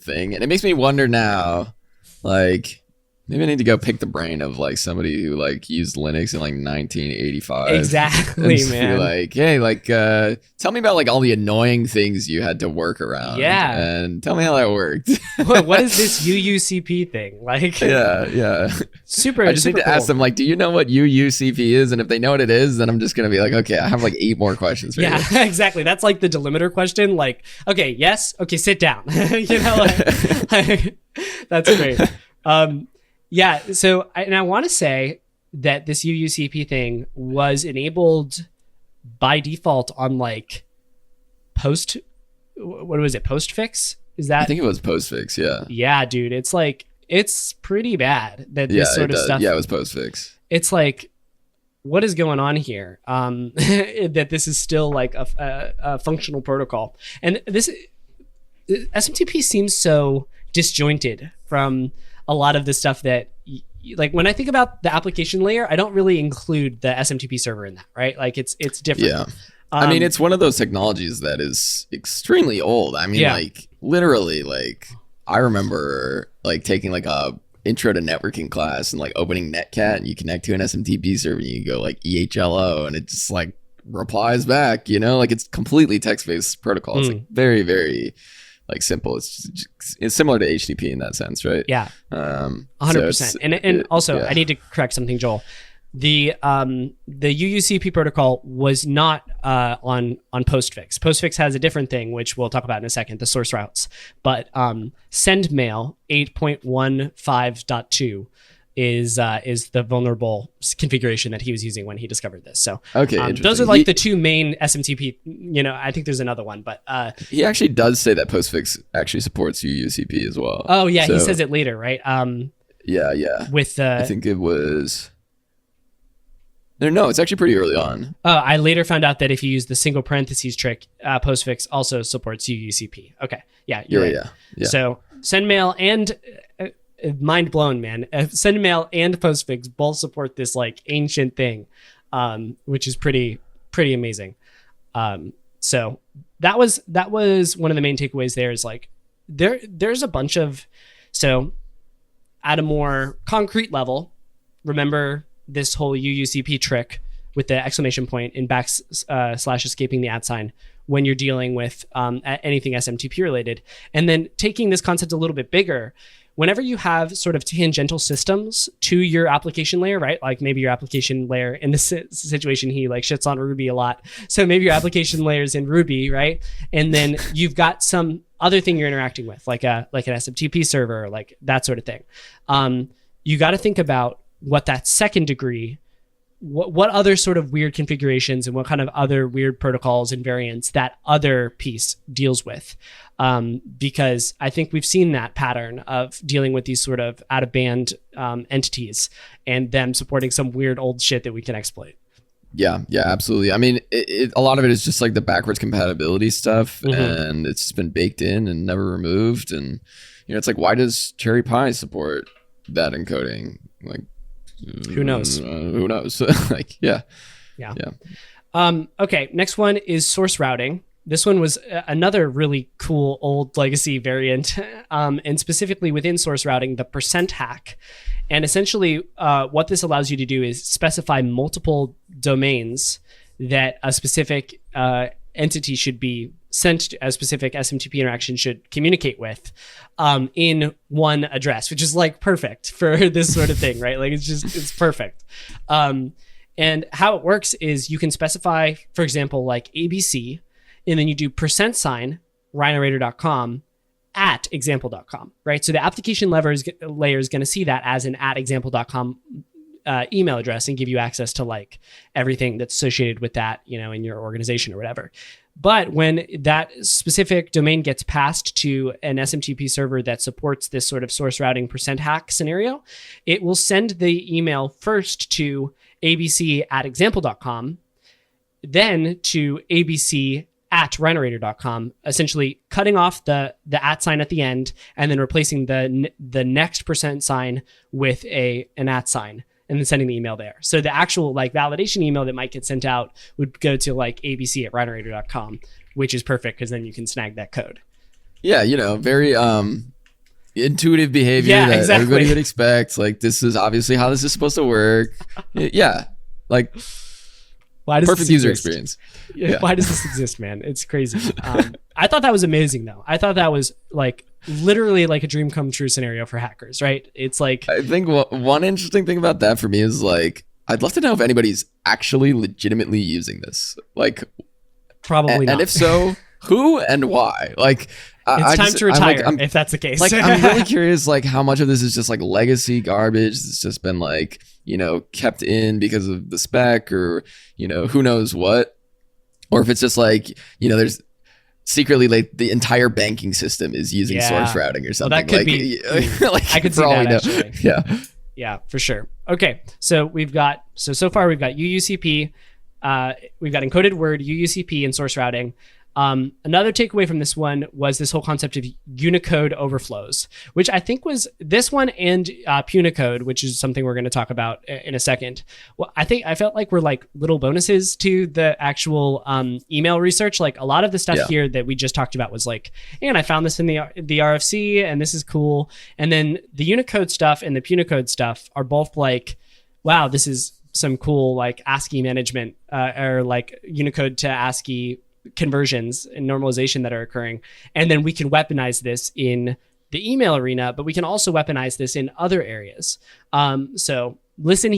thing, and it makes me wonder now, like, maybe I need to go pick the brain of like somebody who like used Linux in like 1985. Exactly, man. Be like, hey, like, tell me about like all the annoying things you had to work around. Yeah. And tell me how that worked. What is this UUCP thing? Like, yeah. Super. I just need to ask them, like, do you know what UUCP is? And if they know what it is, then I'm just gonna be like, okay, I have like 8 more questions for you. Yeah, exactly. That's like the delimiter question. Like, okay, yes, okay, sit down. That's great. Yeah, so I want to say that this UUCP thing was enabled by default on like postfix? Is that? I think it was postfix, yeah. Yeah, dude, it's pretty bad that this sort of stuff. Yeah, it was postfix. It's like, what is going on here? That this is still like a functional protocol, and this SMTP seems so disjointed from a lot of the stuff that, like, when I think about the application layer, I don't really include the SMTP server in that, right? Like it's different. Yeah. I mean, it's one of those technologies that is extremely old. I mean, like literally, like I remember like taking like a intro to networking class and like opening Netcat, and you connect to an SMTP server and you go like EHLO, and it just like replies back, like it's completely text-based protocol. It's like very, very like simple. It's similar to HTTP in that sense, right? Yeah, 100%. And also, I need to correct something, Joel. The UUCP protocol was not on Postfix. Postfix has a different thing, which we'll talk about in a second, the source routes. But SendMail 8.15.2 is the vulnerable configuration that he was using when he discovered this. So those are like the two main SMTP. I think there's another one, but he actually does say that Postfix actually supports UUCP as well. Oh yeah, he says it later, right? Yeah. With I think it was. No, it's actually pretty early on. I later found out that if you use the single parentheses trick, Postfix also supports UUCP. Okay, yeah, you're right. Yeah. So SendMail and mind blown, man. SendMail and Postfix both support this like ancient thing, which is pretty amazing. So that was one of the main takeaways. There is like there's a bunch of, so at a more concrete level, remember this whole UUCP trick with the exclamation point in / escaping the @ sign when you're dealing with anything SMTP related. And then taking this concept a little bit bigger, whenever you have sort of tangential systems to your application layer, right? Like maybe your application layer in this situation, he like shits on Ruby a lot. So maybe your application layer is in Ruby, right? And then you've got some other thing you're interacting with, like an SMTP server, like that sort of thing. You got to think about what that second degree, what other sort of weird configurations and what kind of other weird protocols and variants that other piece deals with. Because I think we've seen that pattern of dealing with these sort of out of band entities and them supporting some weird old shit that we can exploit. Yeah, absolutely. I mean, a lot of it is just like the backwards compatibility stuff, and it's just been baked in and never removed. And it's like, why does Cherry Pie support that encoding? Like, who knows? Who knows? Like, yeah. Okay, next one is source routing. This one was another really cool old legacy variant, and specifically within source routing, the % hack. And essentially, what this allows you to do is specify multiple domains that a specific entity should be sent to, a specific SMTP interaction should communicate with in one address, which is like perfect for this sort of thing, right? Like it's perfect. And how it works is you can specify, for example, like ABC, and then you do %, rhinorator.com at example.com, right? So the application layer is going to see that as an at example.com email address and give you access to like everything that's associated with that, in your organization or whatever. But when that specific domain gets passed to an SMTP server that supports this sort of source routing % hack scenario, it will send the email first to abc at example.com, then to abc at rhinorator.com, essentially cutting off the @ sign at the end and then replacing the next % with an @ sign, and then sending the email there. So the actual like validation email that might get sent out would go to like abc at rhinorator.com, which is perfect because then you can snag that code. Yeah, very intuitive behavior that everybody would expect. Like, this is obviously how this is supposed to work. Yeah, like why does perfect user experience. Yeah. Why does this exist, man? It's crazy. I thought that was amazing, though. I thought that was like literally like a dream come true scenario for hackers, right? It's like, I think one interesting thing about that for me is like, I'd love to know if anybody's actually legitimately using this. Like, probably not. And if so, who and why? Like, it's time to retire if that's the case. Like, I'm really curious, like, how much of this is just like legacy garbage that's just been like, kept in because of the spec, or, who knows what, or if it's just like, there's secretly like the entire banking system is using source routing or something. Well, that could be. Like, I could see that actually. Yeah, for sure. Okay, so so far we've got UUCP, we've got encoded word, UUCP, and source routing. Another takeaway from this one was this whole concept of Unicode overflows, which I think was this one and Punicode, which is something we're going to talk about in a second. Well, I felt like we're like little bonuses to the actual email research. Like a lot of the stuff here that we just talked about was like, and I found this in the RFC and this is cool. And then the Unicode stuff and the Punicode stuff are both like, wow, this is some cool like ASCII management or like Unicode to ASCII conversions and normalization that are occurring. And then we can weaponize this in the email arena, but we can also weaponize this in other areas. So listen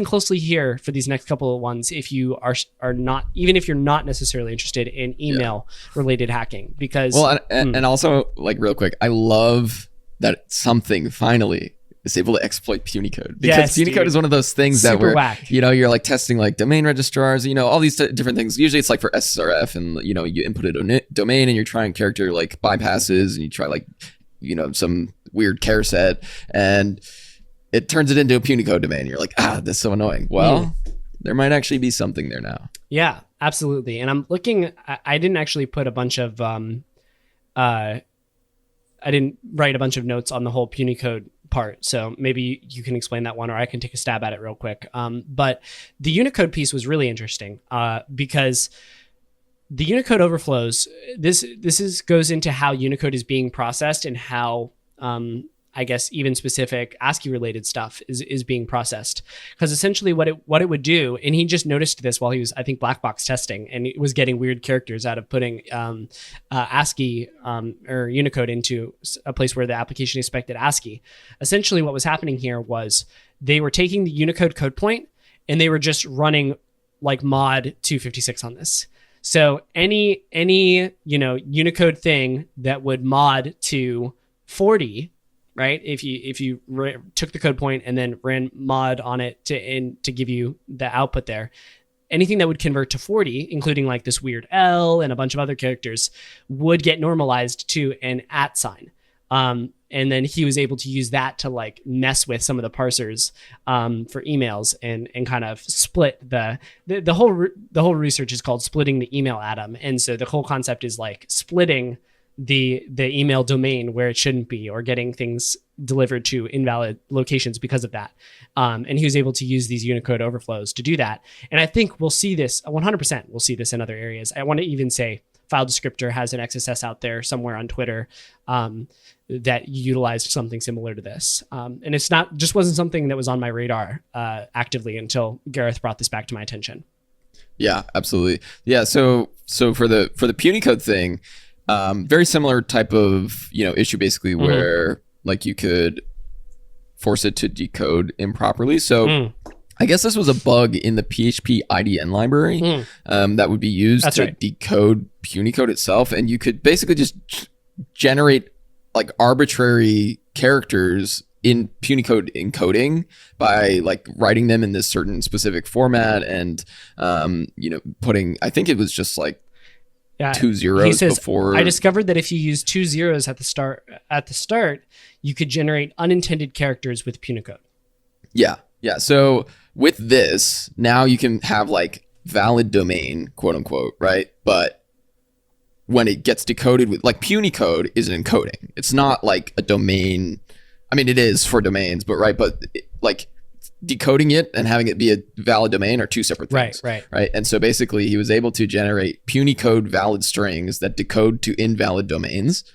closely here for these next couple of ones if you are not, even if you're not necessarily interested in email related hacking, because and also, like, real quick, I love that something finally is able to exploit puny code, because puny code is one of those things that whack. You're like testing like domain registrars, all these different things. Usually it's like for SSRF, and you input a domain and you're trying character like bypasses, and you try like some weird char set, and it turns it into a puny code domain. You're like, that's so annoying. Well, there might actually be something there now. Yeah, absolutely. And I'm looking, I didn't actually put a bunch of, I didn't write a bunch of notes on the whole puny code part. So maybe you can explain that one, or I can take a stab at it real quick. But the Unicode piece was really interesting because the Unicode overflows, this goes into how Unicode is being processed and how, I guess, even specific ASCII related stuff is being processed. Because essentially what it would do, and he just noticed this while he was, I think, black box testing, and it was getting weird characters out of putting ASCII or Unicode into a place where the application expected ASCII. Essentially what was happening here was they were taking the Unicode code point and they were just running like mod 256 on this. So any Unicode thing that would mod to 40, right? If you took the code point and then ran mod on it to give you the output there, anything that would convert to 40, including like this weird L and a bunch of other characters, would get normalized to an @ sign. And then he was able to use that to like mess with some of the parsers for emails and kind of split the whole research is called splitting the email atom. And so the whole concept is like splitting the email domain where it shouldn't be, or getting things delivered to invalid locations because of that. And he was able to use these Unicode overflows to do that. And I think we'll see this 100%. We'll see this in other areas. I want to even say File Descriptor has an XSS out there somewhere on Twitter that utilized something similar to this. And it's just wasn't something that was on my radar actively until Gareth brought this back to my attention. Yeah, absolutely. Yeah. So for the puny code thing, very similar type of issue, basically, where like you could force it to decode improperly. So I guess this was a bug in the PHP IDN library that would be used to decode puny code itself, and you could basically just generate like arbitrary characters in puny code encoding by like writing them in this certain specific format, and putting, I think it was just like 2 zeros. He says, before. I discovered that if you use 2 zeros at the start, you could generate unintended characters with puny code. Yeah. So with this, now you can have like valid domain, quote unquote, right? But when it gets decoded with like puny code is an encoding. It's not like a domain. I mean, it is for domains, but like decoding it and having it be a valid domain are two separate things. Right. And so basically he was able to generate puny code valid strings that decode to invalid domains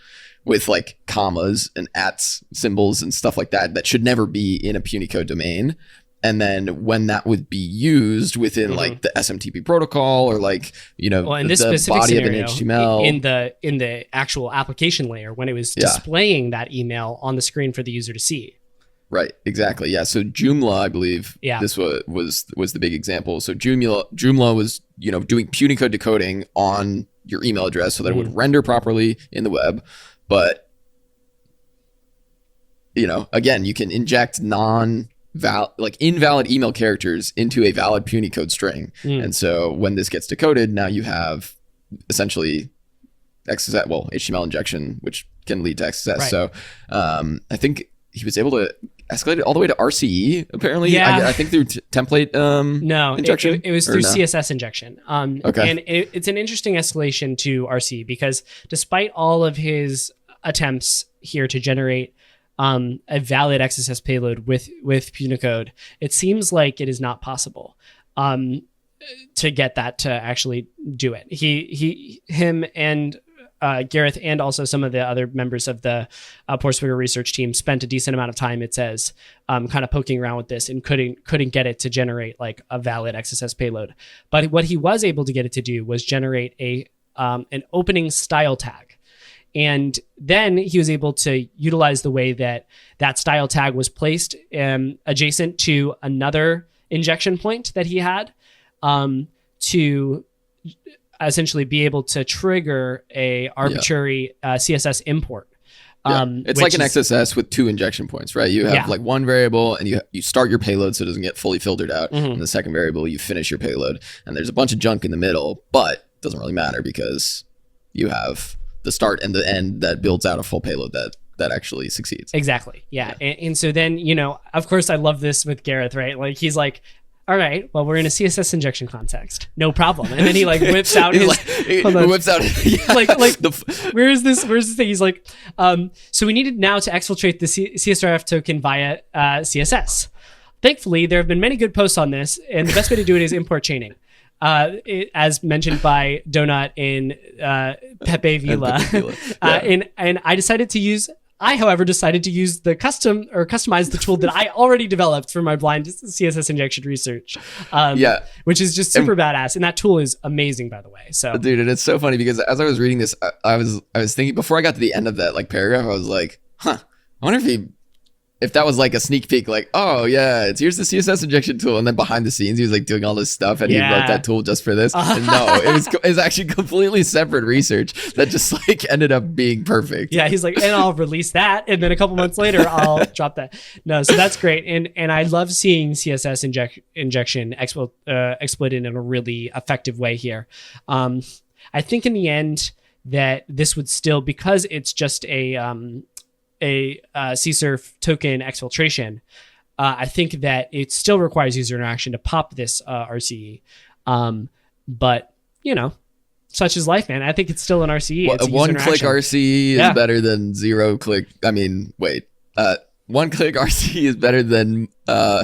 with like commas and @ symbols and stuff like that should never be in a puny code domain. And then when that would be used within like the SMTP protocol, or like, in this the body of an HTML, in the actual application layer, when it was displaying that email on the screen for the user to see. Right, exactly. Yeah. So Joomla, I believe this was the big example. So Joomla was, doing puny code decoding on your email address so that it would render properly in the web. But, again, you can inject invalid email characters into a valid puny code string. And so when this gets decoded, now you have essentially XSS, HTML injection, which can lead to XSS. Right. So I think he was able to escalate it all the way to RCE, apparently. Yeah. I think through template injection. It was through CSS injection. Okay. And it's an interesting escalation to RCE, because despite all of his attempts here to generate a valid XSS payload with puny code, it seems like it is not possible to get that to actually do it. Him and Gareth and also some of the other members of the Portswigger research team spent a decent amount of time, it says, kind of poking around with this and couldn't get it to generate like a valid XSS payload. But what he was able to get it to do was generate an opening style tag. And then he was able to utilize the way that style tag was placed adjacent to another injection point that he had to essentially be able to trigger a arbitrary CSS import. It's like an XSS with two injection points, right? You have like one variable and you start your payload so it doesn't get fully filtered out. And the second variable, you finish your payload. And there's a bunch of junk in the middle, but it doesn't really matter because you have the start and the end that builds out a full payload that actually succeeds. Exactly. Yeah. And so then, of course I love this with Gareth, right? Like he's like, all right, well, we're in a CSS injection context. No problem. And then he like whips out his where is this thing? He's like, so we needed now to exfiltrate the CSRF token via CSS. Thankfully, there have been many good posts on this, and the best way to do it is import chaining. As mentioned by Donut in Pepe Vila. And I, however, decided to use the customize the tool that I already developed for my blind CSS injection research. Which is just super badass. And that tool is amazing, by the way. So, dude, and it's so funny because as I was reading this, I was thinking before I got to the end of that like paragraph, I was like, I wonder if that was like a sneak peek, like, oh yeah, here's the CSS injection tool, and then behind the scenes he was like doing all this stuff, and he wrote that tool just for this. And no, it was actually completely separate research that just like ended up being perfect. Yeah, he's like, and I'll release that, and then a couple months later I'll drop that. No, so that's great, and I love seeing CSS injection exploited in a really effective way here. I think in the end that this would still, because it's just a CSRF token exfiltration, I think that it still requires user interaction to pop this RCE. But, such is life, man. I think it's still an RCE. Well, one-click RCE is better than zero-click. I mean, wait. One-click RCE is better than no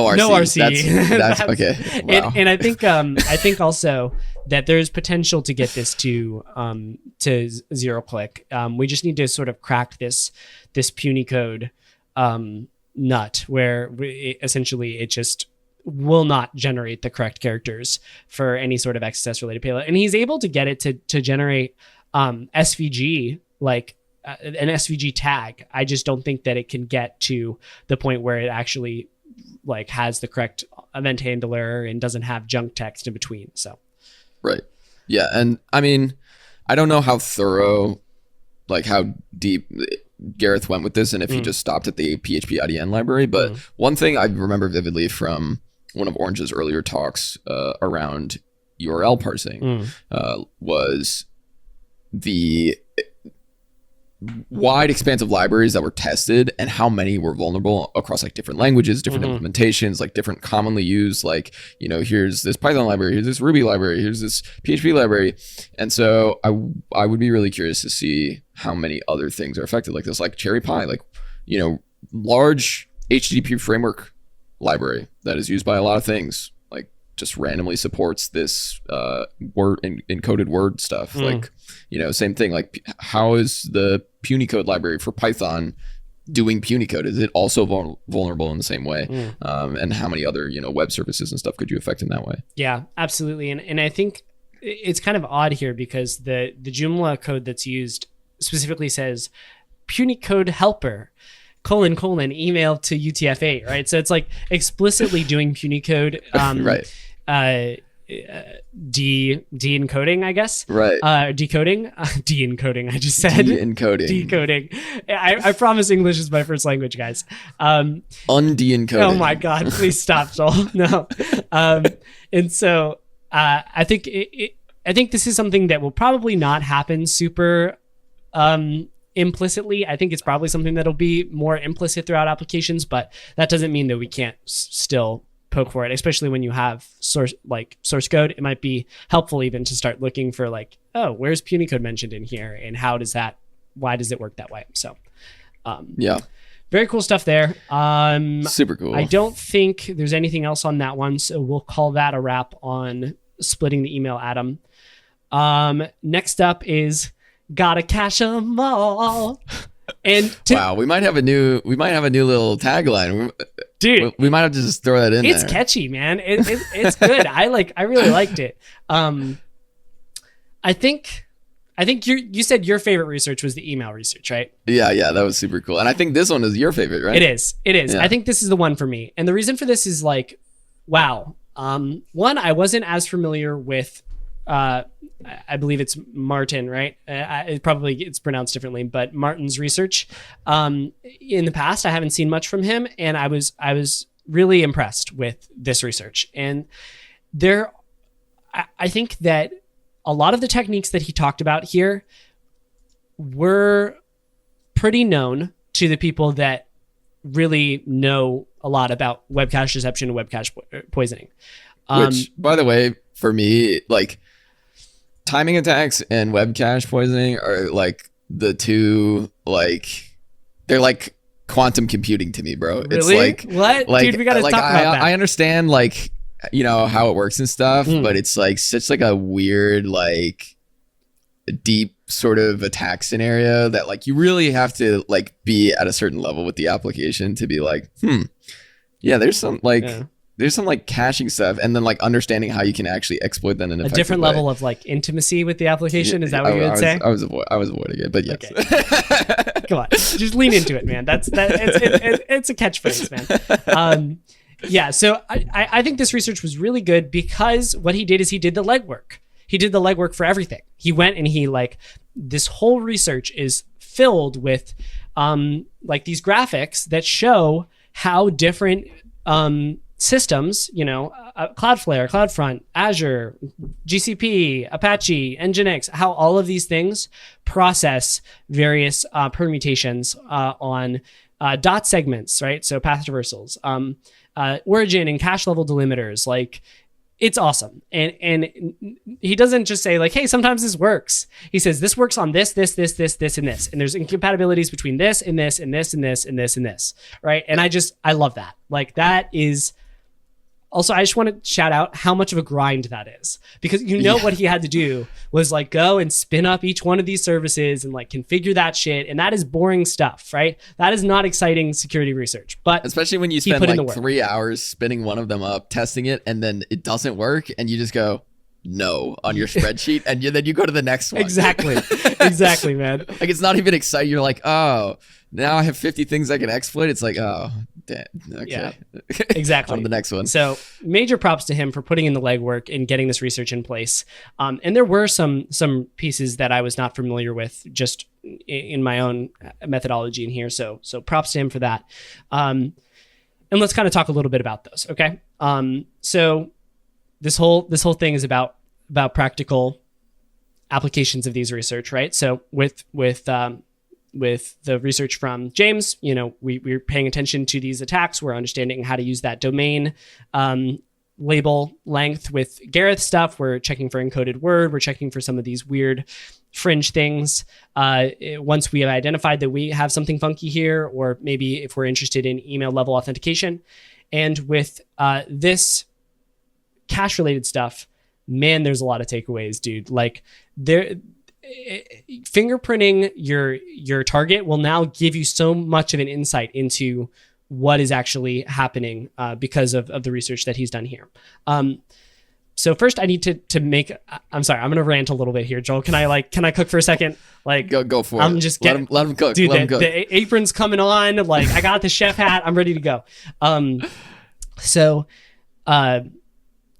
RCE. No RCE. That's okay. Wow. And I think also that there's potential to get this to zero click. We just need to sort of crack this puny code nut where essentially it just will not generate the correct characters for any sort of XSS related payload. And he's able to get it to generate SVG, like an SVG tag. I just don't think that it can get to the point where it actually like has the correct event handler and doesn't have junk text in between. So. Right. Yeah. And I mean, I don't know how thorough, like how deep Gareth went with this and if he just stopped at the PHP IDN library. But one thing I remember vividly from one of Orange's earlier talks around URL parsing was the wide expansive libraries that were tested and how many were vulnerable across like different languages, different implementations, like different commonly used, like, here's this Python library, here's this Ruby library, here's this PHP library. And so I would be really curious to see how many other things are affected like this, like Cherry Pie, like, large HTTP framework library that is used by a lot of things, like just randomly supports this word encoded word stuff. Like, same thing, like how is the Punycode library for Python doing Punycode? Is it also vulnerable in the same way? And how many other, web services and stuff could you affect in that way? Yeah, absolutely. And I think it's kind of odd here because the Joomla code that's used specifically says Punycode helper : email to UTF-8, right? So it's like explicitly doing Punycode, right? de-encoding, I guess. Right. Decoding. De-encoding, I just said. Decoding. I promise English is my first language, guys. Unde-encoding. Oh my God, please stop, Joel. No. And so I think I think this is something that will probably not happen super implicitly. I think it's probably something that'll be more implicit throughout applications, but that doesn't mean that we can't still poke for it, especially when you have source code. It might be helpful even to start looking for like, oh, where's Punycode mentioned in here, and why does it work that way? So very cool stuff there. Super cool. I don't think there's anything else on that one, so we'll call that a wrap on splitting the email atom. Next up is Gotta cache them all. And wow, we might have a new little tagline, dude. We might have to just throw that in. It's catchy, man. It's good. I really liked it. I think you said your favorite research was the email research, right? Yeah, that was super cool. And I think this one is your favorite, right? It is. Yeah. I think this is the one for me. And the reason for this is like, wow. One, I wasn't as familiar with, I believe it's Martin, right? It's pronounced differently, but Martin's research. In the past, I haven't seen much from him, and I was really impressed with this research. And I think that a lot of the techniques that he talked about here were pretty known to the people that really know a lot about web cache deception and web cache poisoning. Which, by the way, for me, like timing attacks and web cache poisoning are like the two, like they're like quantum computing to me, bro. Really? It's like what? Dude, we gotta talk about that. I understand like, you know, how it works and stuff, but it's like such like a weird, like deep sort of attack scenario that like you really have to like be at a certain level with the application to be like, yeah, there's some like caching stuff, and then like understanding how you can actually exploit that in a different way. Level of like intimacy with the application. Is that what you would say? I was avoiding it, but yes. Okay. Come on, just lean into it, man. It's a catchphrase, man. Yeah, so I think this research was really good because what he did is he did the legwork. He did the legwork for everything. He went and he like, this whole research is filled with like these graphics that show how different systems, you know, Cloudflare, CloudFront, Azure, GCP, Apache, Nginx, how all of these things process various permutations on dot segments, right? So path traversals, origin and cache level delimiters. Like, it's awesome. And he doesn't just say like, hey, sometimes this works. He says this works on this, and this. And there's incompatibilities between this and this and this and this and this and this, right? And I love that. Like, that is also, I just want to shout out how much of a grind that is, because what he had to do was like go and spin up each one of these services and like configure that shit. And that is boring stuff, right? That is not exciting security research, but especially when you spend like 3 hours spinning one of them up, testing it, and then it doesn't work. And you just go, no, on your spreadsheet. And then you go to the next one. Exactly, man. Like, it's not even exciting. You're like, oh, now I have 50 things I can exploit. It's like, oh, damn. Okay. Yeah, exactly. On to the next one. So major props to him for putting in the legwork and getting this research in place. And there were some pieces that I was not familiar with just in my own methodology in here. So props to him for that. And let's kind of talk a little bit about those. Okay. So this whole thing is about practical applications of these research, right? So with the research from James, you know, we're paying attention to these attacks. We're understanding how to use that domain label length. With Gareth's stuff, we're checking for encoded word. We're checking for some of these weird fringe things. Once we have identified that we have something funky here, or maybe if we're interested in email level authentication. And with this cache related stuff, man, there's a lot of takeaways, dude. Like, fingerprinting your target will now give you so much of an insight into what is actually happening because of the research that he's done here. So first I need to make, I'm sorry, I'm going to rant a little bit here. Joel, can I cook for a second? Like, go for it. I'm just let him cook. Dude, let him cook. The apron's coming on. Like, I got the chef hat. I'm ready to go.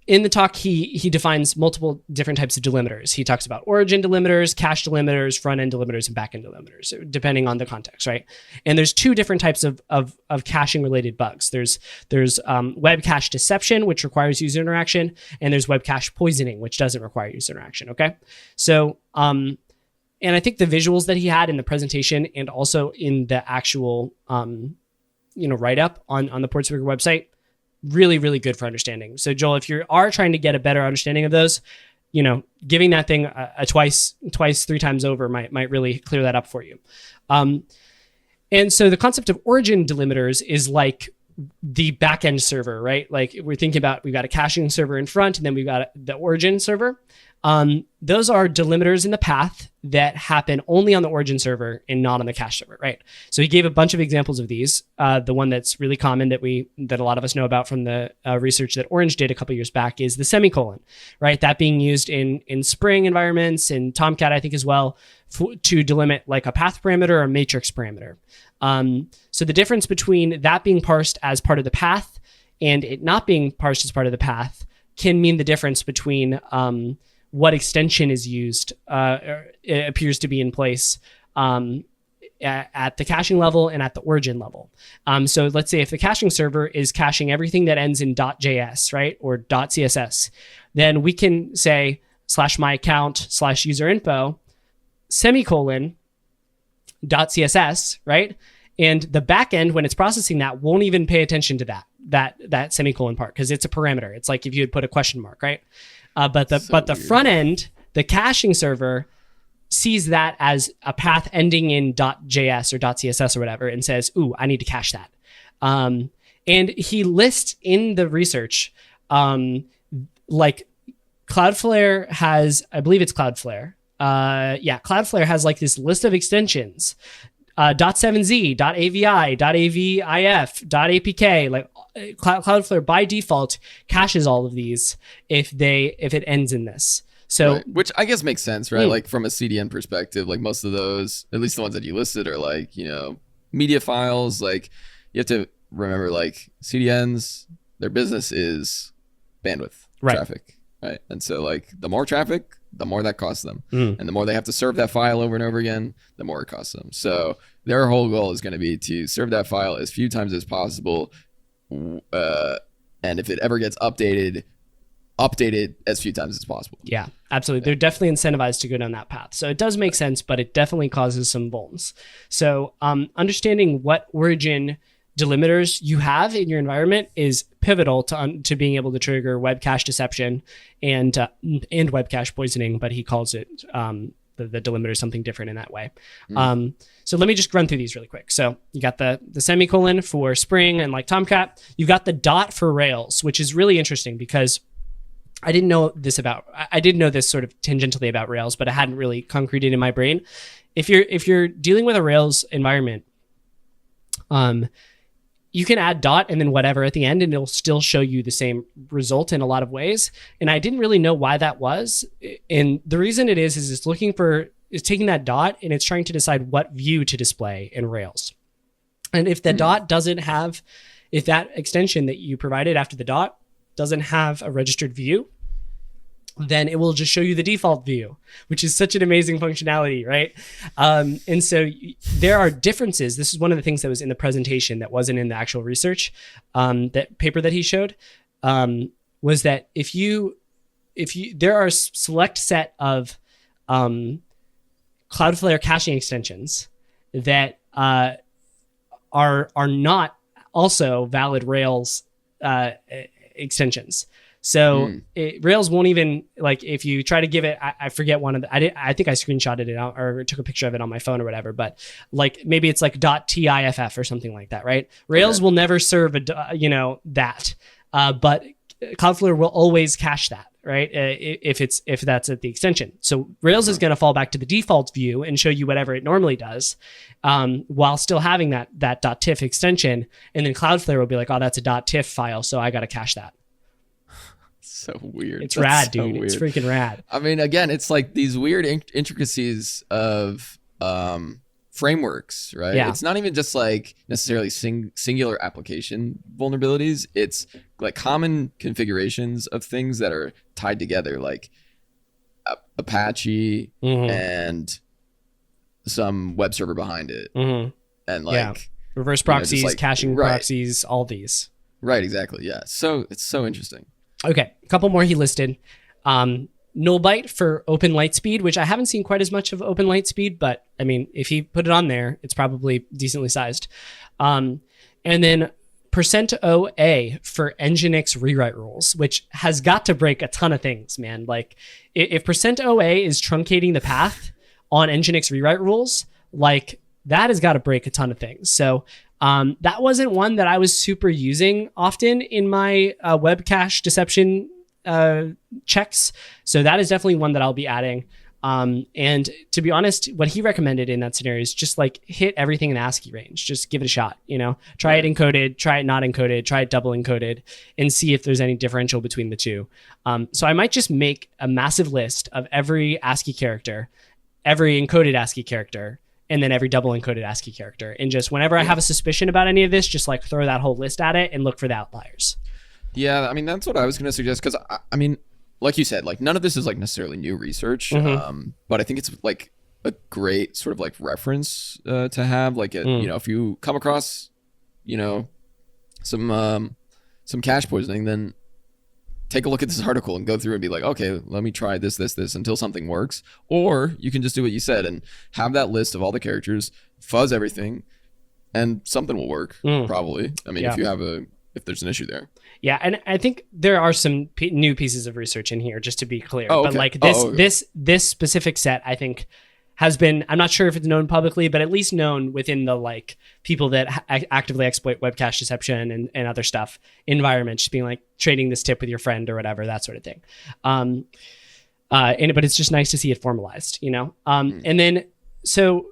In the talk, he defines multiple different types of delimiters. He talks about origin delimiters, cache delimiters, front-end delimiters, and back-end delimiters, depending on the context, right? And there's two different types of caching-related bugs. There's web cache deception, which requires user interaction, and there's web cache poisoning, which doesn't require user interaction, okay? So, and I think the visuals that he had in the presentation and also in the actual, write-up on the Portspeaker website, really, really good for understanding. So Joel, if you are trying to get a better understanding of those, you know, giving that thing a twice, 3 times over might really clear that up for you. And so the concept of origin delimiters is like the backend server, right? Like, we're thinking about, we've got a caching server in front, and then we've got the origin server. Those are delimiters in the path that happen only on the origin server and not on the cache server, right? So he gave a bunch of examples of these. The one that's really common that a lot of us know about from the research that Orange did a couple years back is the semicolon, right? That being used in Spring environments and Tomcat, I think as well, to delimit like a path parameter or a matrix parameter. So the difference between that being parsed as part of the path and it not being parsed as part of the path can mean the difference between what extension is used, it appears to be in place at the caching level and at the origin level. So let's say if the caching server is caching everything that ends in .js, right, or .css, then we can say /myaccount/userinfo semicolon .css, right? And the backend, when it's processing that, won't even pay attention to that semicolon part because it's a parameter. It's like if you had put a question mark, right? But the front end, the caching server, sees that as a path ending in .js or .css or whatever and says, ooh, I need to cache that. And he lists in the research, like Cloudflare has, I believe it's Cloudflare. Cloudflare has like this list of extensions, .7z, .avi, .avif, .apk, like Cloudflare by default caches all of these if it ends in this. So, right. Which I guess makes sense, right? Like from a CDN perspective, like most of those, at least the ones that you listed, are like, media files. Like you have to remember, like CDNs, their business is bandwidth, traffic, right? And so like the more traffic, the more that costs them. And the more they have to serve that file over and over again, the more it costs them. So their whole goal is going to be to serve that file as few times as possible. And if it ever gets updated, update it as few times as possible. Yeah, absolutely. They're definitely incentivized to go down that path. So it does make sense, but it definitely causes some vulns. So understanding what origin delimiters you have in your environment is pivotal to being able to trigger web cache deception and web cache poisoning, but he calls it the delimiter something different in that way. So let me just run through these really quick. So you got the semicolon for Spring and like Tomcat. You've got the dot for Rails, which is really interesting because I did know this sort of tangentially about Rails, but I hadn't really concreted in my brain. If you're dealing with a Rails environment, you can add dot and then whatever at the end, and it'll still show you the same result in a lot of ways. And I didn't really know why that was. And the reason it is it's taking that dot and it's trying to decide what view to display in Rails. And if the dot if that extension that you provided after the dot doesn't have a registered view, then it will just show you the default view, which is such an amazing functionality, right? And so there are differences. This is one of the things that was in the presentation that wasn't in the actual research. That paper that he showed was that if there are a select set of Cloudflare caching extensions that are not also valid Rails extensions. So Rails won't even, like, if you try to give it, I forget one of the, I think I screenshotted it out or took a picture of it on my phone or whatever, but like maybe it's like .tiff or something like that, right? Rails will never serve that, but Cloudflare will always cache that, right? If that's at the extension. So Rails is going to fall back to the default view and show you whatever it normally does, while still having that .tiff extension. And then Cloudflare will be like, oh, that's a .tiff file, so I got to cache that. So weird. It's rad, dude. Weird. It's freaking rad. I mean, again, it's like these weird intricacies of frameworks, right? Yeah. It's not even just like necessarily singular application vulnerabilities. It's like common configurations of things that are tied together, like Apache and some web server behind it. And like reverse proxies, caching proxies, all these. Right, exactly. Yeah. So it's so interesting. Okay, a couple more he listed. Nullbyte for Open Lightspeed, which I haven't seen quite as much of Open Lightspeed, but I mean, if he put it on there, it's probably decently sized. And then %OA for Nginx rewrite rules, which has got to break a ton of things, man. Like if %OA is truncating the path on Nginx rewrite rules, like that has got to break a ton of things. So that wasn't one that I was super using often in my web cache deception checks. So that is definitely one that I'll be adding. And to be honest, what he recommended in that scenario is just like hit everything in ASCII range. Just give it a shot, try it encoded, try it not encoded, try it double encoded, and see if there's any differential between the two. So I might just make a massive list of every ASCII character, every encoded ASCII character, and then every double encoded ASCII character. And just whenever I have a suspicion about any of this, just like throw that whole list at it and look for the outliers. Yeah, I mean, that's what I was going to suggest, because I mean, like you said, like none of this is like necessarily new research, but I think it's like a great sort of like reference to have, like if you come across some cache poisoning, then take a look at this article and go through and be like, okay, let me try this until something works. Or you can just do what you said and have that list of all the characters, fuzz everything, and something will work probably. I mean, if there's an issue there. Yeah, and I think there are some new pieces of research in here, just to be clear. Oh, okay. But like this specific set, I think, has been, I'm not sure if it's known publicly, but at least known within the like people that actively exploit web cache deception and other stuff environments, just being like trading this tip with your friend or whatever, that sort of thing. But it's just nice to see it formalized, And then so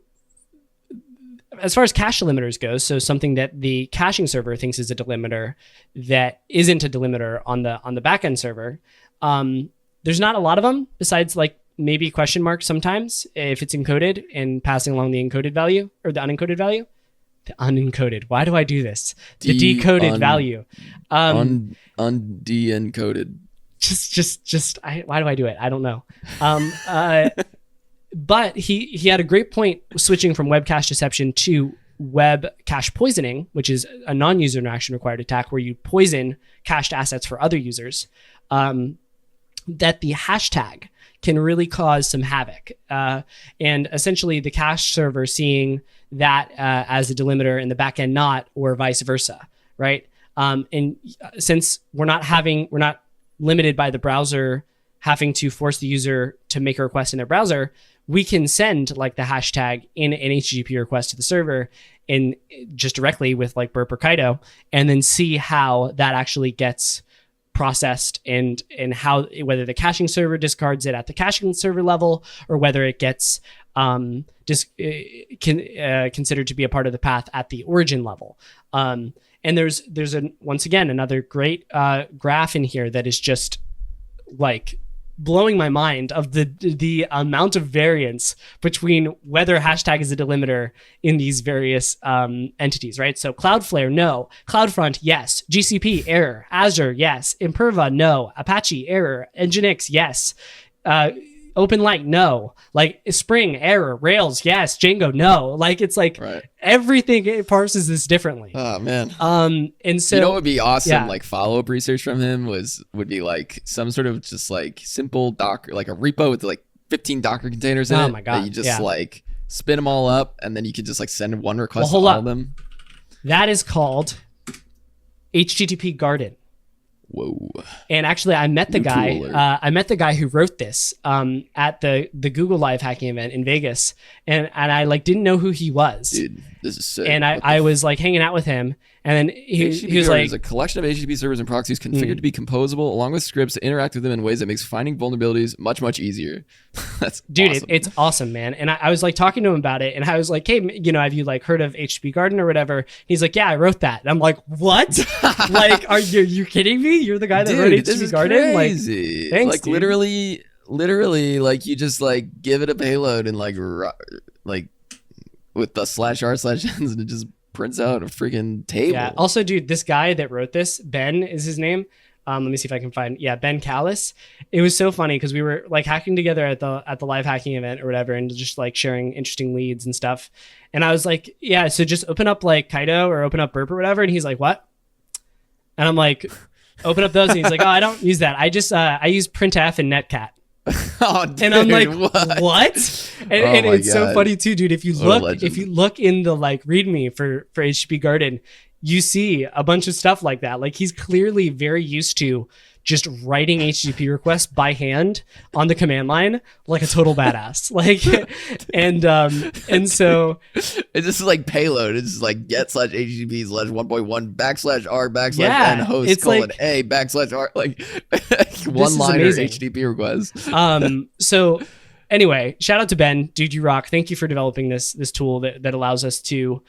as far as cache delimiters goes, so something that the caching server thinks is a delimiter that isn't a delimiter on the backend server. There's not a lot of them besides like maybe question mark sometimes if it's encoded and passing along the encoded value or the unencoded value. The unencoded. Why do I do this? The decoded value. De-encoded. Why do I do it? I don't know. But he had a great point switching from web cache deception to web cache poisoning, which is a non-user interaction required attack where you poison cached assets for other users, that the hashtag can really cause some havoc. And essentially the cache server seeing that as a delimiter and the backend not, or vice versa, right? And since we're not limited by the browser having to force the user to make a request in their browser, we can send like the hashtag in an HTTP request to the server and just directly with like Burp or Kaido, and then see how that actually gets processed and how, whether the caching server discards it at the caching server level or whether it gets considered to be a part of the path at the origin level. And there's once again another great graph in here that is just like blowing my mind of the amount of variance between whether hashtag is a delimiter in these various entities, right? So Cloudflare, no. CloudFront, yes. GCP, error. Azure, yes. Imperva, no. Apache, error. Nginx, yes. OpenLight, no. Like Spring, error. Rails, yes. Django, no. Like it's like everything, it parses this differently. Oh man. And so what would be awesome, like follow-up research from him would be like some sort of just like simple Docker, like a repo with like 15 Docker containers in it. Oh my god. That you just like spin them all up and then you can just like send one request to all of them. That is called HTTP Garden. Whoa. And actually I met the guy who wrote this at the Google live hacking event in Vegas, and I like didn't know who he was. Dude, this is sick. And I was like hanging out with him, and then he was like, is a collection of HTTP servers and proxies configured to be composable along with scripts to interact with them in ways that makes finding vulnerabilities much easier. That's awesome. It's awesome, man. And I was like talking to him about it, and I was like, hey, have you like heard of HTTP Garden or whatever? He's like, yeah, I wrote that. And I'm like, what? Like, are you kidding me? You're the guy that wrote HTTP this is Garden? Crazy. Like, thanks, like dude. literally, like you just like give it a payload and like with the /r/ns and it just prints out a freaking table. Yeah. Also, dude, this guy that wrote this, Ben is his name. Let me see if I can find. Yeah, Ben Callis. It was so funny because we were like hacking together at the live hacking event or whatever, and just like sharing interesting leads and stuff. And I was like, yeah, so just open up like Kaido or open up Burp or whatever. And he's like, what? And I'm like, open up those. And he's like, oh, I don't use that. I just I use printf and netcat. Oh, dude, and I'm like, what? And it's so funny too, dude. If you look in the like README for HTTP Garden, you see a bunch of stuff like that. Like he's clearly very used to just writing HTTP requests by hand on the command line like a total badass. Like, and so it's just like payload. It's just like get/http/1.1/r/n host :a/r like one liner HTTP request. So anyway, shout out to Ben, dude, you rock. Thank you for developing this tool that allows us to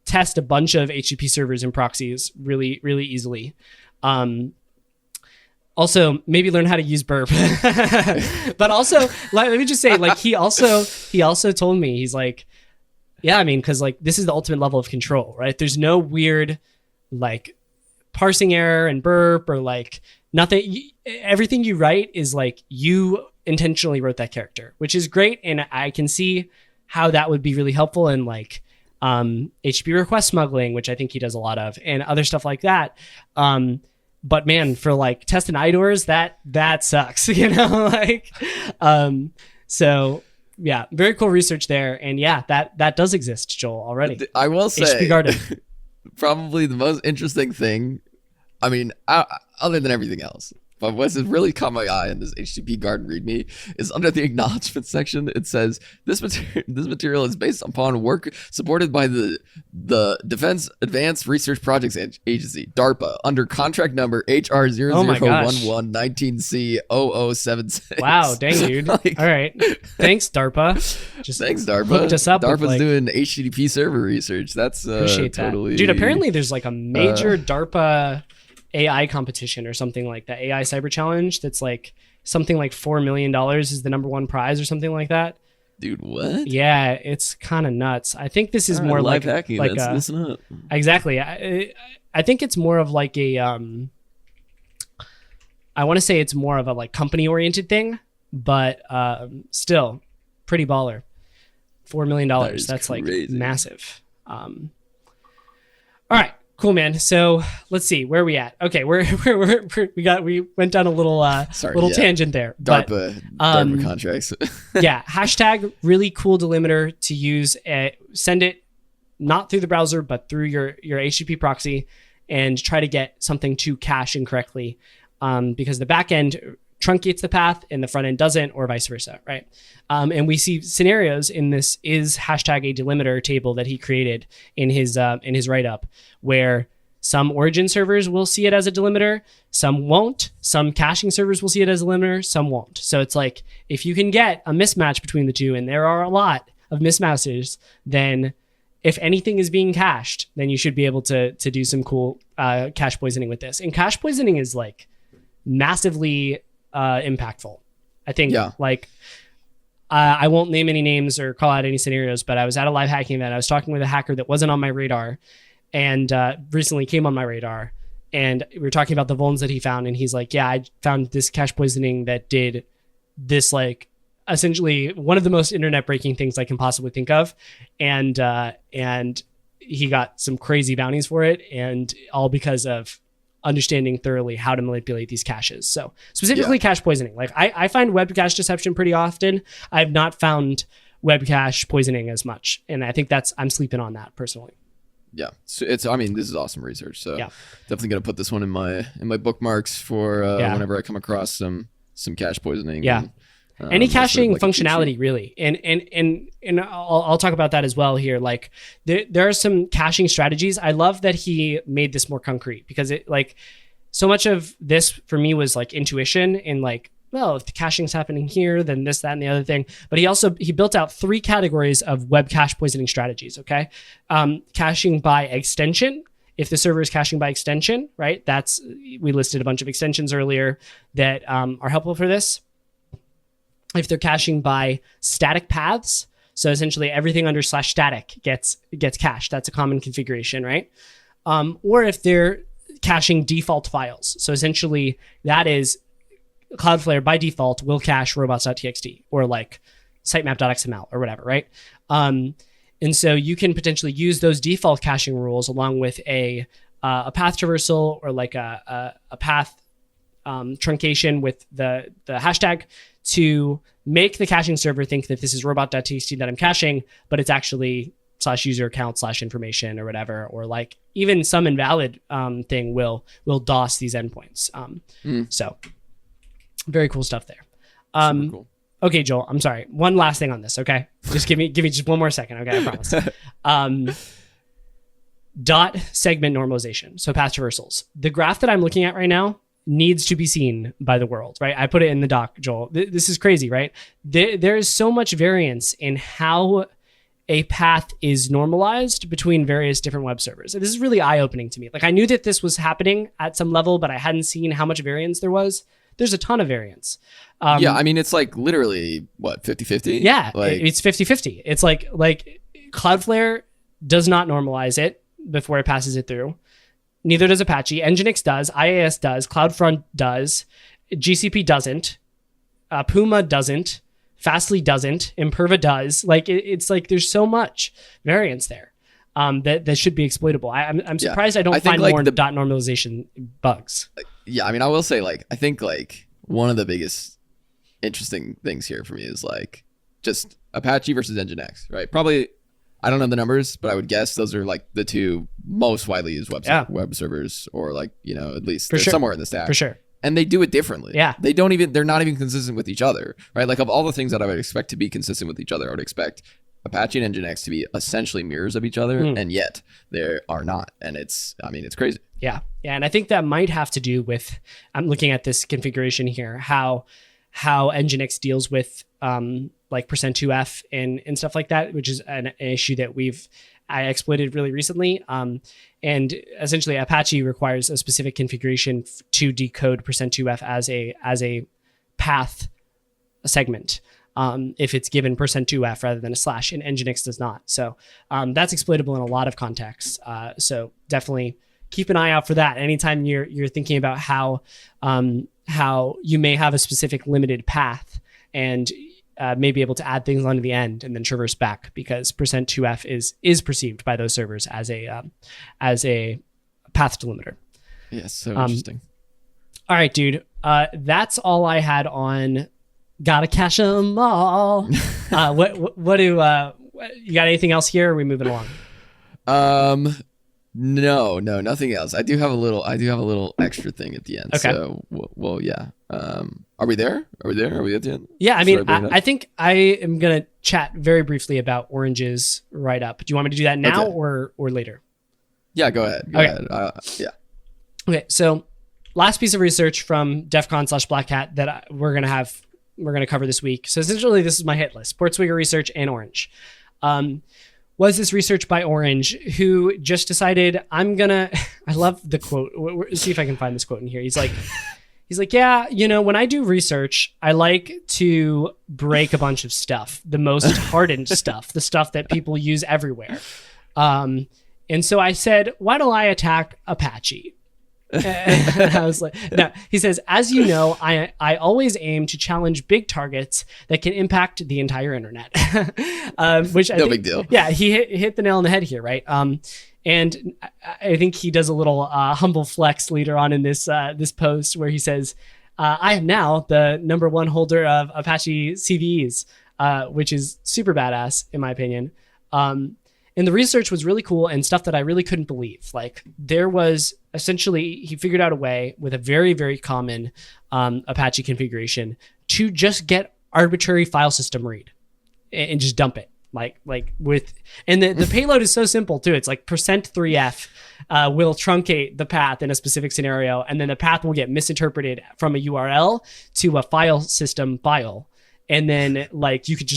test a bunch of HTTP servers and proxies really, really easily. Also, maybe learn how to use burp. But also, let me just say, like, he also told me, he's like, yeah, I mean, because like this is the ultimate level of control, right? There's no weird like parsing error and burp or like nothing. Everything you write is like you intentionally wrote that character, which is great, and I can see how that would be really helpful in like HTTP request smuggling, which I think he does a lot of, and other stuff like that. But man, for like testing IDORs, that sucks, you know, like, so yeah, very cool research there. And yeah, that does exist, Joel, already. I will say HTTP Garden. Probably the most interesting thing, I mean, other than everything else, but what's really caught my eye in this HTTP Garden README is under the acknowledgement section. It says this material is based upon work supported by the Defense Advanced Research Projects Agency, DARPA, under contract number HR 001119C0076. Wow, dang, dude. Like, all right, thanks DARPA. Thanks DARPA. Hooked us up. DARPA's doing HTTP server research. That's appreciate totally that. Dude, apparently there's like a major DARPA AI competition or something like that, AI Cyber Challenge, that's like something like $4 million is the number one prize or something like that. Dude, what? Yeah, it's kind of nuts. I think this is more live like hacking. Like listen up. Exactly. I think it's more of like a I want to say it's more of a like company oriented thing, but still pretty baller. $4 million. That's crazy. Like massive. All right. Cool, man. So let's see, where are we at? Okay, we went down a little tangent there. DARPA contracts. Yeah, hashtag really cool delimiter to use. Send it not through the browser, but through your HTTP proxy, and try to get something to cache incorrectly, because the back end truncates the path and the front end doesn't, or vice versa, right? And we see scenarios in this is hashtag a delimiter table that he created in his write-up, where some origin servers will see it as a delimiter, some won't. Some caching servers will see it as a delimiter, some won't. So it's like, if you can get a mismatch between the two, and there are a lot of mismatches, then if anything is being cached, then you should be able to do some cool cache poisoning with this. And cache poisoning is like massively impactful. I think like I won't name any names or call out any scenarios, but I was at a live hacking event. I was talking with a hacker that wasn't on my radar, and recently came on my radar, and we were talking about the vulns that he found, and he's like, yeah, I found this cache poisoning that did this, like essentially one of the most internet breaking things I can possibly think of, and he got some crazy bounties for it, and all because of understanding thoroughly how to manipulate these caches. So specifically cache poisoning. Like I find web cache deception pretty often. I've not found web cache poisoning as much. And I think I'm sleeping on that personally. Yeah. So this is awesome research. So definitely going to put this one in my bookmarks for whenever I come across some cache poisoning. Yeah. Any caching functionality, really, and I'll talk about that as well here. Like there are some caching strategies. I love that he made this more concrete, because it, like, so much of this for me was like intuition and like, well, if the caching's happening here, then this, that, and the other thing. But he built out 3 categories of web cache poisoning strategies. Okay, caching by extension. If the server is caching by extension, right? We listed a bunch of extensions earlier that are helpful for this. If they're caching by static paths, so essentially everything under /static gets cached. That's a common configuration, right? Or if they're caching default files. So essentially that is Cloudflare by default will cache robots.txt or like sitemap.xml or whatever, right? And so you can potentially use those default caching rules along with a path traversal or like a path truncation with the hashtag to make the caching server think that this is robot.txt that I'm caching, but it's actually /user account /information or whatever, or like even some invalid thing will DOS these endpoints. So very cool stuff there. Super cool. Okay, Joel, I'm sorry. One last thing on this, okay? Just give me just one more second, okay? I promise. Dot segment normalization, so path traversals. The graph that I'm looking at right now needs to be seen by the world, right? I put it in the doc, Joel. This is crazy, right? There is so much variance in how a path is normalized between various different web servers. This is really eye-opening to me. Like, I knew that this was happening at some level, but I hadn't seen how much variance there was. There's a ton of variance. Yeah, I mean, it's like literally, what, 50-50? Yeah, like, it's 50-50. It's like Cloudflare does not normalize it before it passes it through. Neither does Apache. Nginx does. IAS does. CloudFront does. GCP doesn't. Puma doesn't. Fastly doesn't. Imperva does. Like, it's like there's so much variance there that should be exploitable. I'm surprised I don't find like more dot normalization bugs. Yeah, I mean, I will say, like, I think like one of the biggest interesting things here for me is like just Apache versus Nginx, right? Probably, I don't know the numbers, but I would guess those are like the two most widely used web servers, or like, you know, at least somewhere in the stack. For sure. And they do it differently. Yeah. They're not even consistent with each other, right? Like, of all the things that I would expect to be consistent with each other, I would expect Apache and Nginx to be essentially mirrors of each other, and yet they are not. And it's crazy. Yeah. Yeah. And I think that might have to do with, I'm looking at this configuration here, how Nginx deals with like %2f and stuff like that, which is an issue that I exploited really recently. And essentially Apache requires a specific configuration to decode %2f as a path segment. If it's given %2f rather than a slash, and Nginx does not. So that's exploitable in a lot of contexts. So definitely keep an eye out for that. Anytime you're thinking about how you may have a specific limited path and may be able to add things onto the end and then traverse back, because %2f is perceived by those servers as a path delimiter. Yeah, so interesting. All right, dude. That's all I had on gotta cache them all. What do you got anything else here, or are we moving along? No, nothing else. I do have a little extra thing at the end. Okay. So, well, yeah. Are we there? Are we at the end? Yeah, I mean, I think I am going to chat very briefly about Orange's write-up. Do you want me to do that now or later? Yeah, go ahead. Go ahead. Yeah. Okay, so last piece of research from DEFCON/Black Hat that we're going to cover this week. So essentially, this is my hit list: Portswigger Research and Orange. Was this research by Orange, who just decided, I love the quote. Let's see if I can find this quote in here. He's like, yeah, you know, when I do research, I like to break a bunch of stuff, the most hardened stuff, the stuff that people use everywhere. And so I said, why don't I attack Apache? And I was like, no, he says, as you know, I always aim to challenge big targets that can impact the entire internet. Which I think, big deal. Yeah, he hit the nail on the head here, right? And I think he does a little humble flex later on in this post where he says, I am now the #1 holder of Apache CVEs, which is super badass in my opinion. And the research was really cool and stuff that I really couldn't believe. Like, there was essentially, he figured out a way with a very, very common Apache configuration to just get arbitrary file system read and just dump it. And the payload is so simple too. It's like %3f will truncate the path in a specific scenario, and then the path will get misinterpreted from a URL to a file system file. And then you can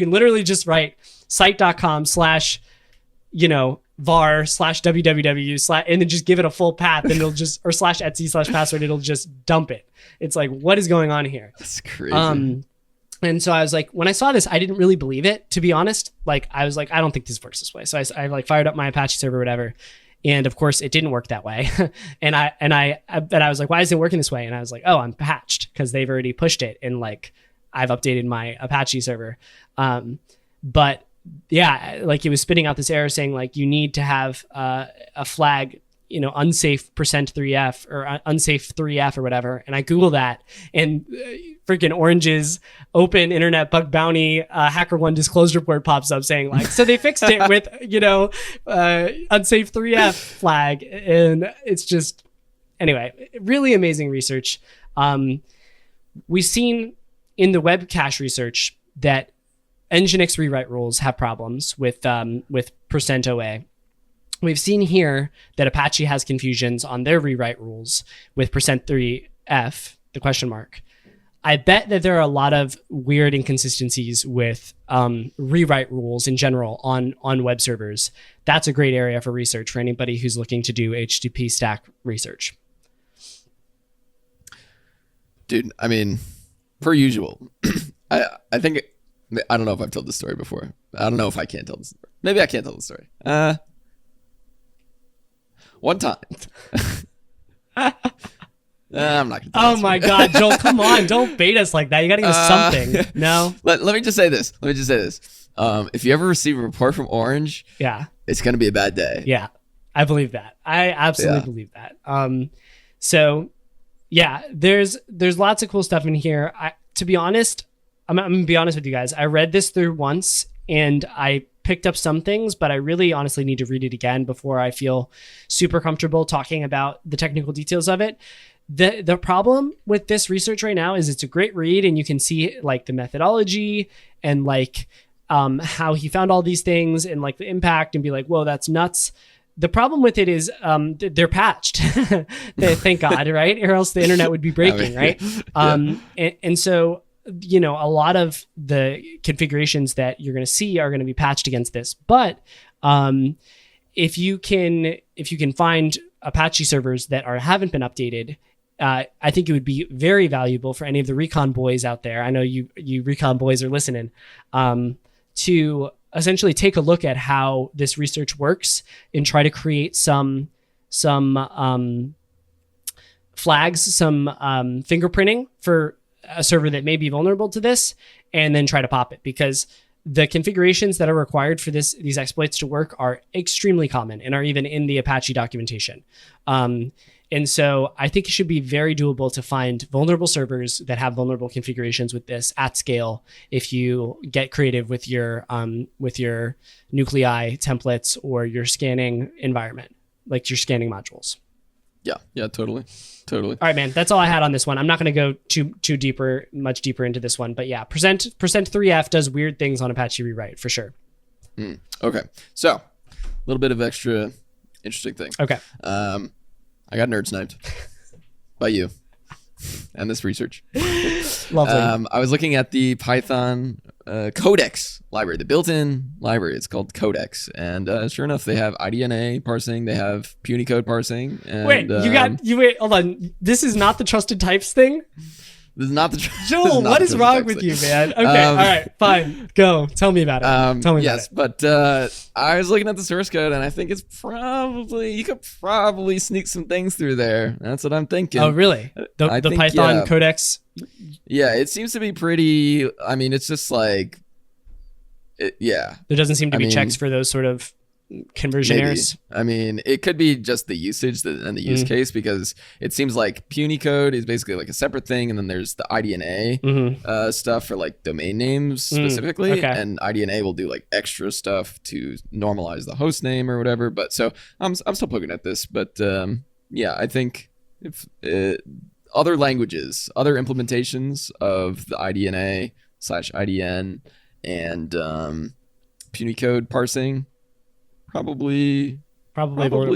literally just write site.com /var/www/ and then just give it a full path, and it'll just, or /etsy/password, it'll just dump it. It's like, what is going on here? That's crazy. And so I was like, when I saw this, I didn't really believe it, to be honest. Like, I was like, I don't think this works this way. So I fired up my Apache server or whatever. And of course it didn't work that way. and I was like, why isn't it working this way? And I was like, oh, I'm patched because they've already pushed it. And I've updated my Apache server. But yeah, it was spitting out this error saying you need to have a flag unsafe %3f or unsafe 3f or whatever. And I Google that, and freaking Orange's open internet bug bounty HackerOne disclosed report pops up saying like, so they fixed it with, unsafe 3f flag. And it's just, anyway, really amazing research. We've seen in the web cache research that Nginx rewrite rules have problems with %OA. We've seen here that Apache has confusions on their rewrite rules with %3f, the question mark. I bet that there are a lot of weird inconsistencies with rewrite rules in general on web servers. That's a great area for research for anybody who's looking to do HTTP stack research. Dude, I mean, per usual, I think, I don't know if I've told this story before. I don't know if I can tell this story. Maybe I can't tell the story. One time. I'm not going to tell Oh my God, Joel, come on. Don't bait us like that. You got to give us something. No? Let me just say this. If you ever receive a report from Orange, it's going to be a bad day. Yeah, I believe that. I absolutely believe that. So, yeah, there's lots of cool stuff in here. To be honest, I'm going to be honest with you guys. I read this through once and I picked up some things, but I really honestly need to read it again before I feel super comfortable talking about the technical details of it. The problem with this research right now is it's a great read and you can see like the methodology and like how he found all these things and like the impact and be like, whoa, that's nuts. The problem with it is they're patched. Thank God, right? Or else the internet would be breaking, right? And so, a lot of the configurations that you're going to see are going to be patched against this. But if you can find Apache servers that haven't been updated, I think it would be very valuable for any of the recon boys out there. I know you recon boys are listening, to essentially take a look at how this research works and try to create some flags, some fingerprinting for a server that may be vulnerable to this, and then try to pop it, because the configurations that are required for these exploits to work are extremely common and are even in the Apache documentation. And so I think it should be very doable to find vulnerable servers that have vulnerable configurations with this at scale if you get creative with your nuclei templates or your scanning environment, like your scanning modules. Yeah, totally. All right, man, that's all I had on this one. I'm not going to go much deeper into this one, but yeah, %3f does weird things on Apache rewrite for sure. Okay, so a little bit of extra interesting thing. Okay. I got nerd sniped by you and this research. Lovely. I was looking at the Python codex library, the built-in library. It's called codex, and sure enough, they have IDNA parsing, they have Punycode parsing. And, wait, hold on. This is not the trusted types thing? This is not the Joel, what is wrong with you, man? Okay, all right, fine. Go. Tell me about it. Tell me about it. But I was looking at the source code, and I think you could probably sneak some things through there. That's what I'm thinking. Oh, really? The Python codex? Yeah, it seems to be pretty. I mean, it's just like, yeah. There doesn't seem to be checks for those sort of conversion errors. I mean, it could be just the usage and the use case, because it seems like Punycode is basically like a separate thing, and then there's the IDNA stuff for like domain names specifically, and IDNA will do like extra stuff to normalize the host name or whatever. But so I'm still poking at this, but yeah, I think if other languages, other implementations of the IDNA/IDN and Punycode parsing. Probably vulnerable.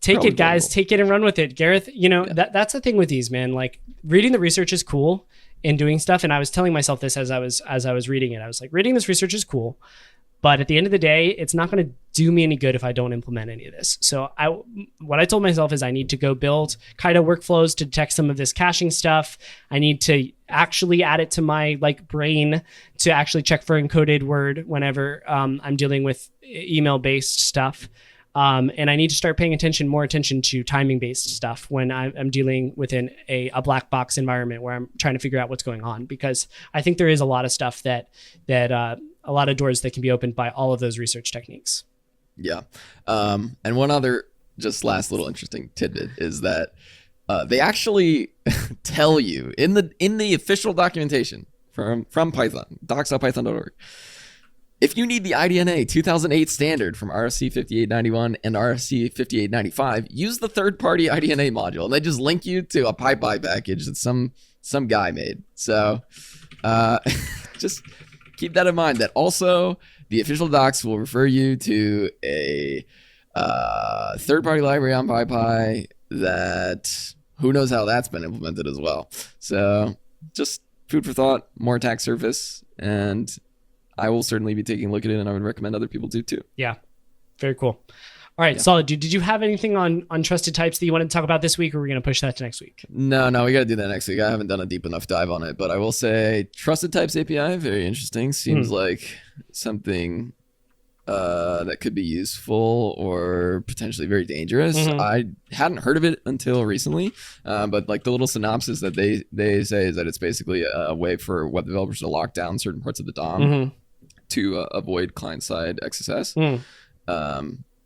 Take it, guys. Take it and run with it. Gareth, that's the thing with these, man. Like, reading the research is cool and doing stuff. And I was telling myself this as I was reading it. I was like, reading this research is cool, but at the end of the day, it's not going to do me any good if I don't implement any of this. So what I told myself is I need to go build Kaido workflows to detect some of this caching stuff. I need to actually add it to my brain to actually check for encoded word whenever I'm dealing with email-based stuff. And I need to start paying more attention to timing-based stuff when I'm dealing within a black box environment where I'm trying to figure out what's going on, because I think there is a lot of stuff that a lot of doors that can be opened by all of those research techniques. Yeah. And one other just last little interesting tidbit is that they actually tell you in the official documentation from Python, docs.python.org, if you need the IDNA 2008 standard from RFC 5891 and RFC 5895, use the third-party IDNA module, and they just link you to a PyPy package that some guy made. So just keep that in mind. That also the official docs will refer you to a third-party library on PyPy that who knows how that's been implemented as well. So just food for thought, more attack surface, and I will certainly be taking a look at it, and I would recommend other people do too. Yeah, very cool. All right, solid, dude. Did you have anything on Untrusted Types that you wanted to talk about this week, or are we going to push that to next week? No, we got to do that next week. I haven't done a deep enough dive on it, but I will say Trusted Types API, very interesting. Seems like something that could be useful or potentially very dangerous. I hadn't heard of it until recently, but like the little synopsis that they say is that it's basically a way for web developers to lock down certain parts of the DOM to avoid client-side XSS.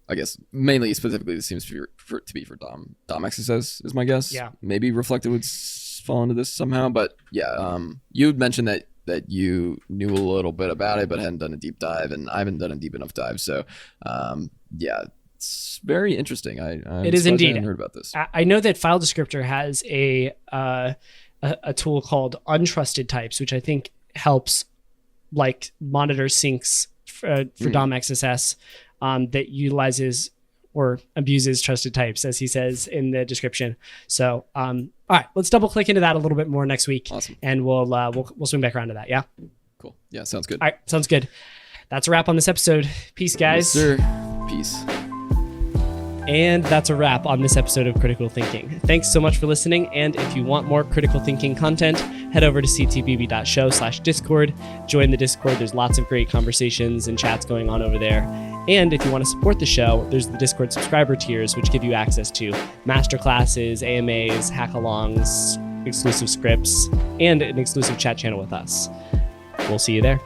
I guess mainly specifically this seems to be for DOM XSS is my guess. Yeah. Maybe Reflected would fall into this somehow, but yeah, you had mentioned that you knew a little bit about it but hadn't done a deep dive, and I haven't done a deep enough dive. So yeah, it's very interesting. It is indeed. I hadn't heard about this. I know that File Descriptor has a tool called Untrusted Types, which I think helps like monitor syncs for DOM XSS that utilizes or abuses trusted types, as he says in the description. So, all right, let's double click into that a little bit more next week. Awesome. And we'll swing back around to that. Yeah. Cool. Yeah, sounds good. All right, sounds good. That's a wrap on this episode. Peace, guys. Yes, sir. Peace. And that's a wrap on this episode of Critical Thinking. Thanks so much for listening. And if you want more critical thinking content, head over to ctbb.show/discord. Join the Discord. There's lots of great conversations and chats going on over there. And if you want to support the show, there's the Discord subscriber tiers, which give you access to masterclasses, AMAs, hackalongs, exclusive scripts, and an exclusive chat channel with us. We'll see you there.